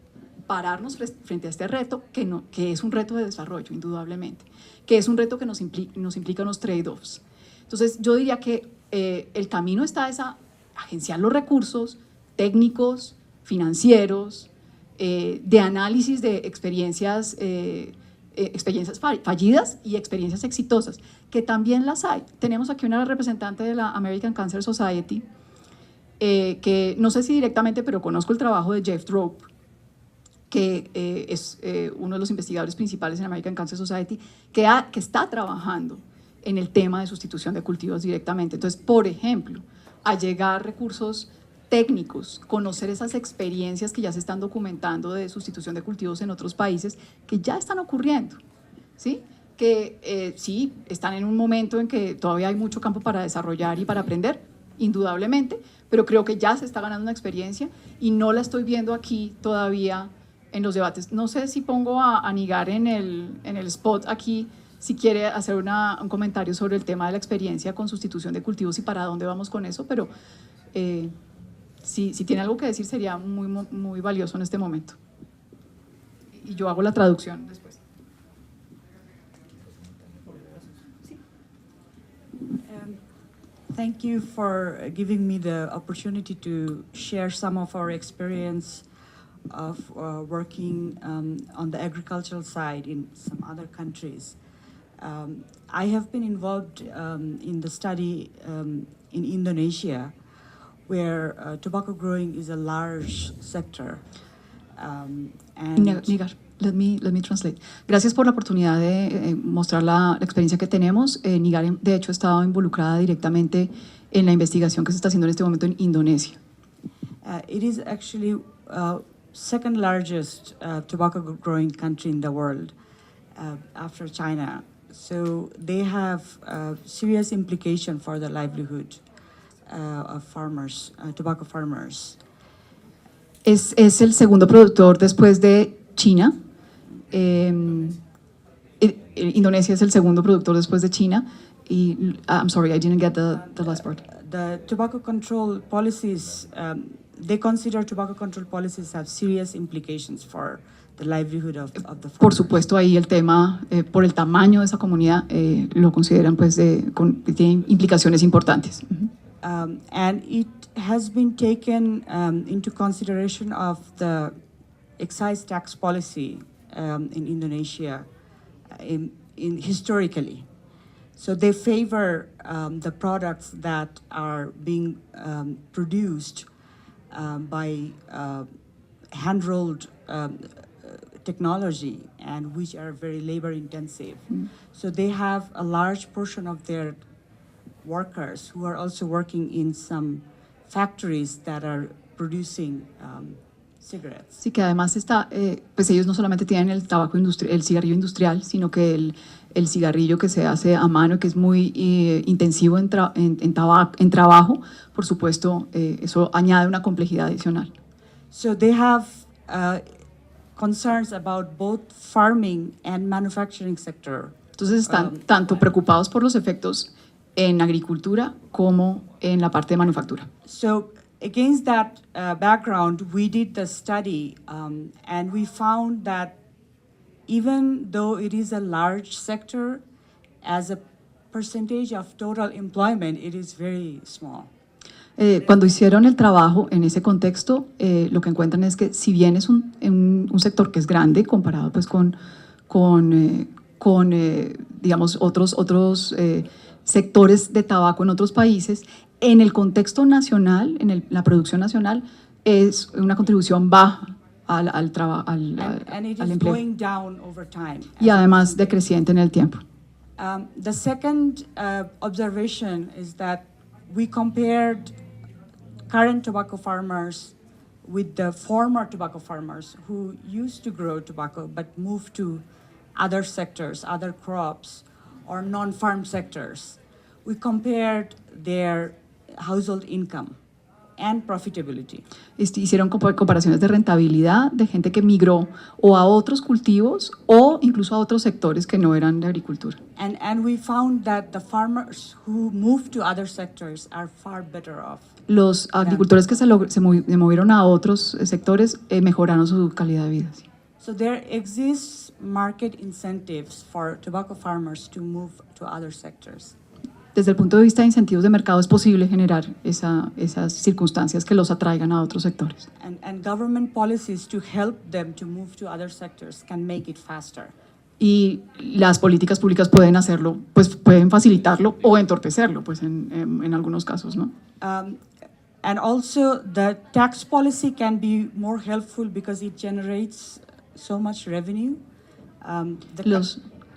pararnos frente a este reto, que es un reto de desarrollo, indudablemente, que es un reto que nos implica unos trade-offs. Entonces, yo diría que el camino está a agenciar los recursos técnicos, financieros, de análisis de experiencias fallidas y experiencias exitosas, que también las hay. Tenemos aquí una representante de la American Cancer Society, que no sé si directamente, pero conozco el trabajo de Jeff Drope, que es uno de los investigadores principales en American Cancer Society, que está trabajando en el tema de sustitución de cultivos directamente. Entonces, por ejemplo, allegar recursos técnicos, conocer esas experiencias que ya se están documentando de sustitución de cultivos en otros países que ya están ocurriendo, ¿sí? Que sí, están en un momento en que todavía hay mucho campo para desarrollar y para aprender, indudablemente, pero creo que ya se está ganando una experiencia y no la estoy viendo aquí todavía en los debates. No sé si pongo a Nigar en el spot aquí, si quiere hacer un comentario sobre el tema de la experiencia con sustitución de cultivos y para dónde vamos con eso, pero si tiene algo que decir sería muy, muy valioso en este momento. Y yo hago la traducción después. Thank you for giving me the opportunity to share some of our experience of working on the agricultural side in some other countries. I have been involved in the study in Indonesia, where tobacco growing is a large sector. Nigar, let me translate. Gracias por la oportunidad de mostrar la experiencia que tenemos. Nigar, de hecho, ha estado involucrada directamente en la investigación que se está haciendo en este momento en Indonesia. It is actually second largest tobacco growing country in the world after China. So they have serious implication for the livelihood of farmers, tobacco farmers. Es el segundo productor después de China. Indonesia es el segundo productor después de China. Y, I'm sorry, I didn't get the last part. The tobacco control policies, they consider tobacco control policies have serious implications for the livelihood of the farmers. Por supuesto, ahí el tema, por el tamaño de esa comunidad, lo consideran, pues, que tiene implicaciones importantes. And it has been taken into consideration of the excise tax policy in Indonesia historically. So they favor the products that are being produced by hand-rolled technology and which are very labor-intensive. So they have a large portion of their workers who are also working in some factories that are producing cigarettes. Sí, que además pues ellos no solamente tienen el tabaco el cigarrillo industrial, sino que el cigarrillo que se hace a mano, que es muy intensivo en trabajo, por supuesto, eso añade una complejidad adicional. So they have concerns about both farming and manufacturing sector. Entonces están tanto preocupados por los efectos en agricultura como en la parte de manufactura. So against that background, we did the study and we found that even though it is a large sector, as a percentage of total employment, it is very small. Cuando hicieron el trabajo en ese contexto, lo que encuentran es que si bien es un sector que es grande comparado pues con digamos otros sectores de tabaco en otros países, en el contexto nacional, en la producción nacional, es una contribución baja al And it is empleo. going down over time. Y además decreciente en el tiempo. The second observation is that we compared current tobacco farmers with the former tobacco farmers who used to grow tobacco but moved to other sectors, other crops, or non-farm sectors. We compared their household income and profitability. Hicieron comparaciones de rentabilidad de gente que migró o a otros cultivos o incluso a otros sectores que no eran de agricultura. And we found that the farmers who moved to other sectors are far better off. Los agricultores que se movieron a otros sectores mejoraron su calidad de vida. Sí. So there exists market incentives for tobacco farmers to move to other sectors. Desde el punto de vista de incentivos de mercado es posible generar esas circunstancias que los atraigan a otros sectores. And government policies to help them to move to other sectors can make it faster. Y las políticas públicas pueden hacerlo, pues pueden facilitarlo o entorpecerlo, pues en algunos casos, ¿no? And also the tax policy can be more helpful because it generates so much revenue.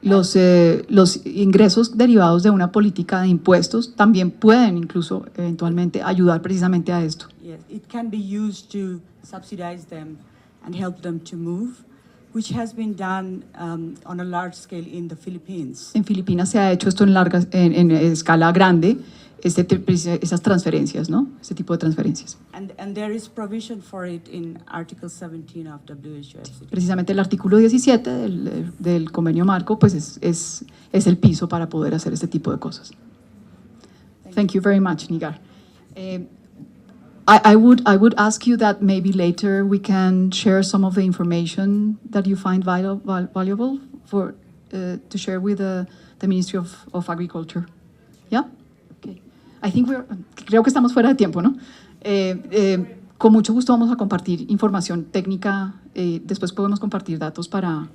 Los ingresos derivados de una política de impuestos también pueden incluso eventualmente ayudar precisamente a esto. Yes, it can be used to subsidize them and help them to move, which has been done on a large scale in the Philippines. En Filipinas se ha hecho esto en escala grande, esas transferencias, ¿no? Ese tipo de transferencias. And there is provision for it in Article 17 of WHO FCTC. Precisamente el artículo 17 del convenio marco pues es el piso para poder hacer este tipo de cosas. Thank you very much, Nigar. I would ask you that maybe later we can share some of the information that you find valuable for to share with the Ministry of Agriculture. Yeah? Okay. I think creo que estamos fuera de tiempo, ¿no? Con mucho gusto vamos a compartir información técnica, después podemos compartir datos para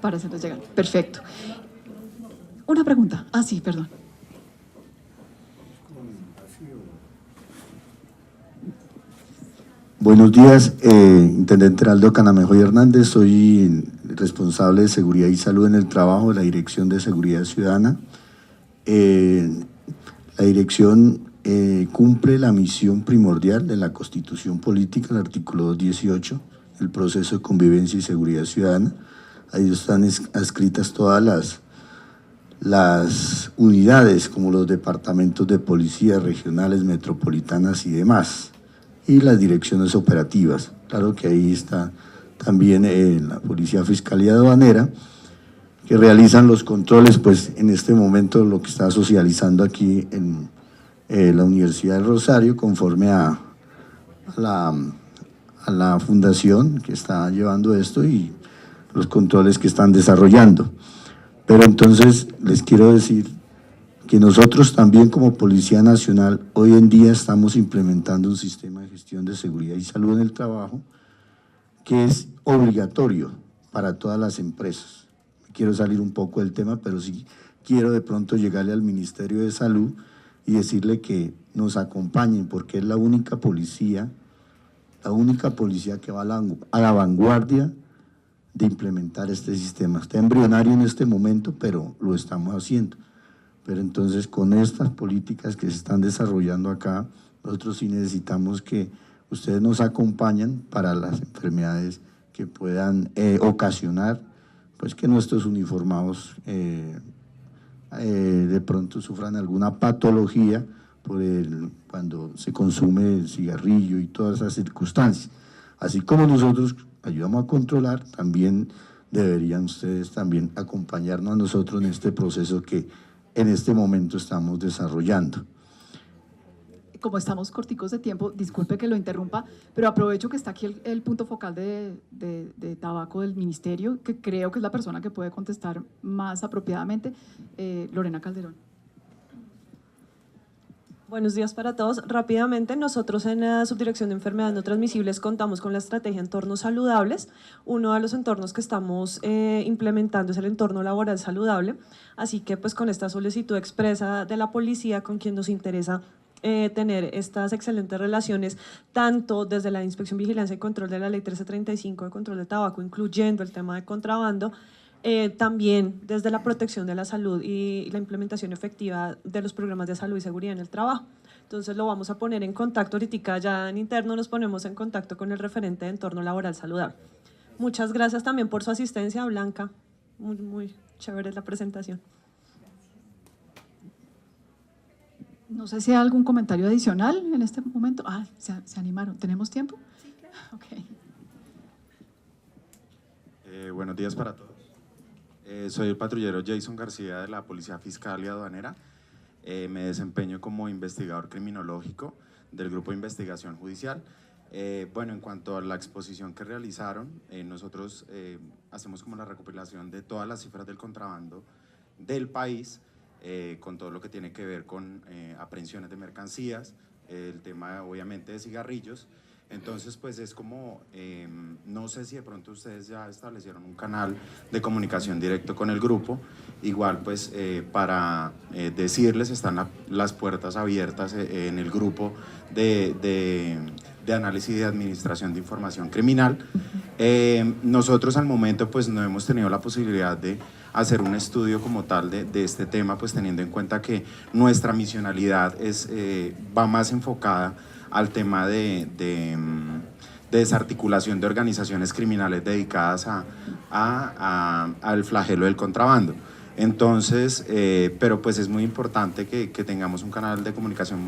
hacerles llegar. Perfecto. Una pregunta. Ah, sí, perdón. Buenos días, Intendente Heraldo Canamejoy Hernández, soy responsable de Seguridad y Salud en el Trabajo de la Dirección de Seguridad Ciudadana. La dirección cumple la misión primordial de la Constitución Política, el artículo 218, el proceso de convivencia y seguridad ciudadana. Ahí están adscritas todas las unidades, como los departamentos de policía regionales, metropolitanas y demás, y las direcciones operativas. Claro que ahí está también la Policía Fiscal y Aduanera, que realizan los controles, pues en este momento lo que está socializando aquí en la Universidad del Rosario, conforme a la fundación que está llevando esto y los controles que están desarrollando. Pero entonces les quiero decir que nosotros también como Policía Nacional hoy en día estamos implementando un sistema de gestión de seguridad y salud en el trabajo que es obligatorio para todas las empresas. Quiero salir un poco del tema, pero sí quiero de pronto llegarle al Ministerio de Salud y decirle que nos acompañen, porque es la única policía que va a la vanguardia de implementar este sistema. Está embrionario en este momento, pero lo estamos haciendo. Pero entonces con estas políticas que se están desarrollando acá, nosotros sí necesitamos que ustedes nos acompañen para las enfermedades que puedan ocasionar pues que nuestros uniformados de pronto sufran alguna patología cuando se consume el cigarrillo y todas esas circunstancias. Así como nosotros ayudamos a controlar, también deberían ustedes también acompañarnos a nosotros en este proceso que en este momento estamos desarrollando. Como estamos corticos de tiempo, disculpe que lo interrumpa, pero aprovecho que está aquí el punto focal de tabaco del ministerio, que creo que es la persona que puede contestar más apropiadamente, Lorena Calderón. Buenos días para todos. Rápidamente, nosotros en la Subdirección de Enfermedades No Transmisibles contamos con la estrategia Entornos Saludables. Uno de los entornos que estamos implementando es el entorno laboral saludable, así que pues con esta solicitud expresa de la policía con quien nos interesa tener estas excelentes relaciones, tanto desde la Inspección, Vigilancia y Control de la Ley 1335 de control de tabaco, incluyendo el tema de contrabando, también desde la protección de la salud y la implementación efectiva de los programas de salud y seguridad en el trabajo. Entonces lo vamos a poner en contacto, ahorita ya en interno nos ponemos en contacto con el referente de entorno laboral saludable. Muchas gracias también por su asistencia, Blanca, muy chévere la presentación. No sé si hay algún comentario adicional en este momento. Se animaron. ¿Tenemos tiempo? Sí, claro. Okay. Buenos días para todos. Soy el patrullero Jason García de la Policía Fiscal y Aduanera. Me desempeño como investigador criminológico del Grupo de Investigación Judicial. Bueno, en cuanto a la exposición que realizaron, nosotros hacemos como la recopilación de todas las cifras del contrabando del país, con todo lo que tiene que ver con aprehensiones de mercancías, el tema obviamente de cigarrillos. Entonces pues es como, no sé si de pronto ustedes ya establecieron un canal de comunicación directo con el grupo, igual pues para decirles, están las puertas abiertas en el grupo de análisis y de administración de información criminal. Nosotros al momento pues no hemos tenido la posibilidad de hacer un estudio como tal de este tema, pues teniendo en cuenta que nuestra misionalidad va más enfocada al tema de desarticulación de organizaciones criminales dedicadas al flagelo del contrabando. Entonces, pero pues es muy importante que tengamos un canal de comunicación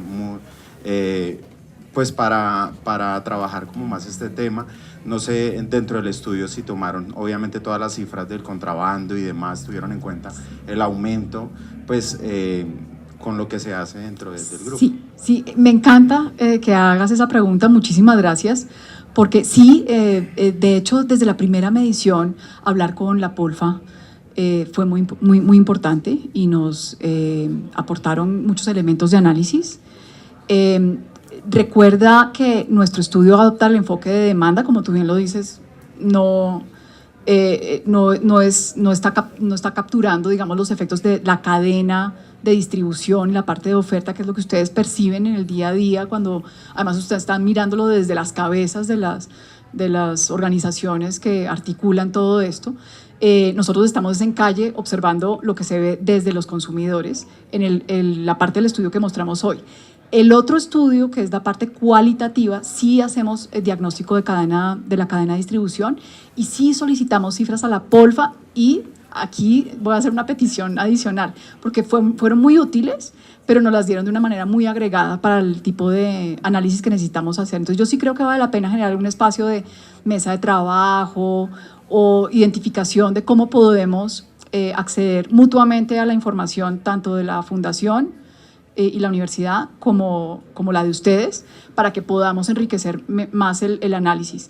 pues para trabajar como más este tema. No sé, dentro del estudio si tomaron obviamente todas las cifras del contrabando y demás, tuvieron en cuenta el aumento, pues con lo que se hace dentro del grupo. Sí, me encanta que hagas esa pregunta, muchísimas gracias, porque sí, de hecho, desde la primera medición, hablar con la Polfa fue muy importante y nos aportaron muchos elementos de análisis. Recuerda que nuestro estudio adopta el enfoque de demanda, como tú bien lo dices, no está capturando, digamos, los efectos de la cadena de distribución, la parte de oferta, que es lo que ustedes perciben en el día a día, cuando además ustedes están mirándolo desde las cabezas de las organizaciones que articulan todo esto. Nosotros estamos en calle observando lo que se ve desde los consumidores en la parte del estudio que mostramos hoy. El otro estudio, que es la parte cualitativa, sí hacemos el diagnóstico de la cadena de distribución y sí solicitamos cifras a la Polfa, y aquí voy a hacer una petición adicional, porque fueron muy útiles, pero nos las dieron de una manera muy agregada para el tipo de análisis que necesitamos hacer. Entonces yo sí creo que vale la pena generar un espacio de mesa de trabajo o identificación de cómo podemos acceder mutuamente a la información tanto de la fundación y la universidad como la de ustedes, para que podamos enriquecer más el análisis.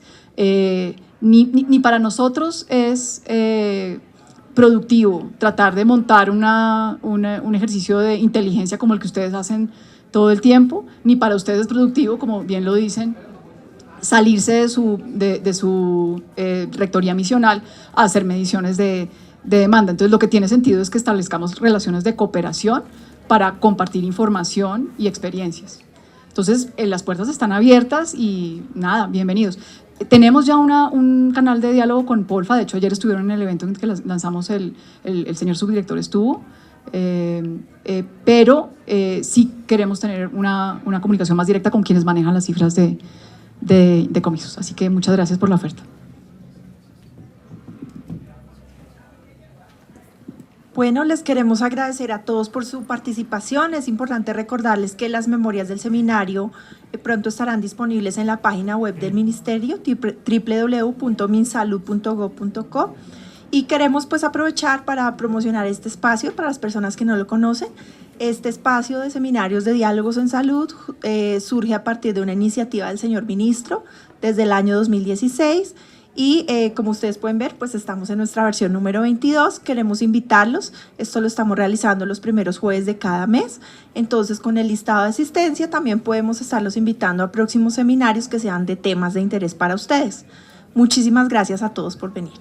Ni para nosotros es productivo tratar de montar un ejercicio de inteligencia como el que ustedes hacen todo el tiempo, ni para ustedes es productivo, como bien lo dicen, salirse de su rectoría misional a hacer mediciones de demanda. Entonces lo que tiene sentido es que establezcamos relaciones de cooperación para compartir información y experiencias. Entonces, las puertas están abiertas y nada, bienvenidos. Tenemos ya un canal de diálogo con Polfa. De hecho, ayer estuvieron en el evento en que lanzamos, el señor subdirector estuvo, pero sí queremos tener una comunicación más directa con quienes manejan las cifras de decomisos. Así que muchas gracias por la oferta. Bueno, les queremos agradecer a todos por su participación. Es importante recordarles que las memorias del seminario pronto estarán disponibles en la página web del Ministerio, www.minsalud.gov.co, y queremos pues aprovechar para promocionar este espacio para las personas que no lo conocen. Este espacio de seminarios de diálogos en salud surge a partir de una iniciativa del señor ministro desde el año 2016. Y como ustedes pueden ver, pues estamos en nuestra versión número 22. Queremos invitarlos. Esto lo estamos realizando los primeros jueves de cada mes. Entonces, con el listado de asistencia también podemos estarlos invitando a próximos seminarios que sean de temas de interés para ustedes. Muchísimas gracias a todos por venir.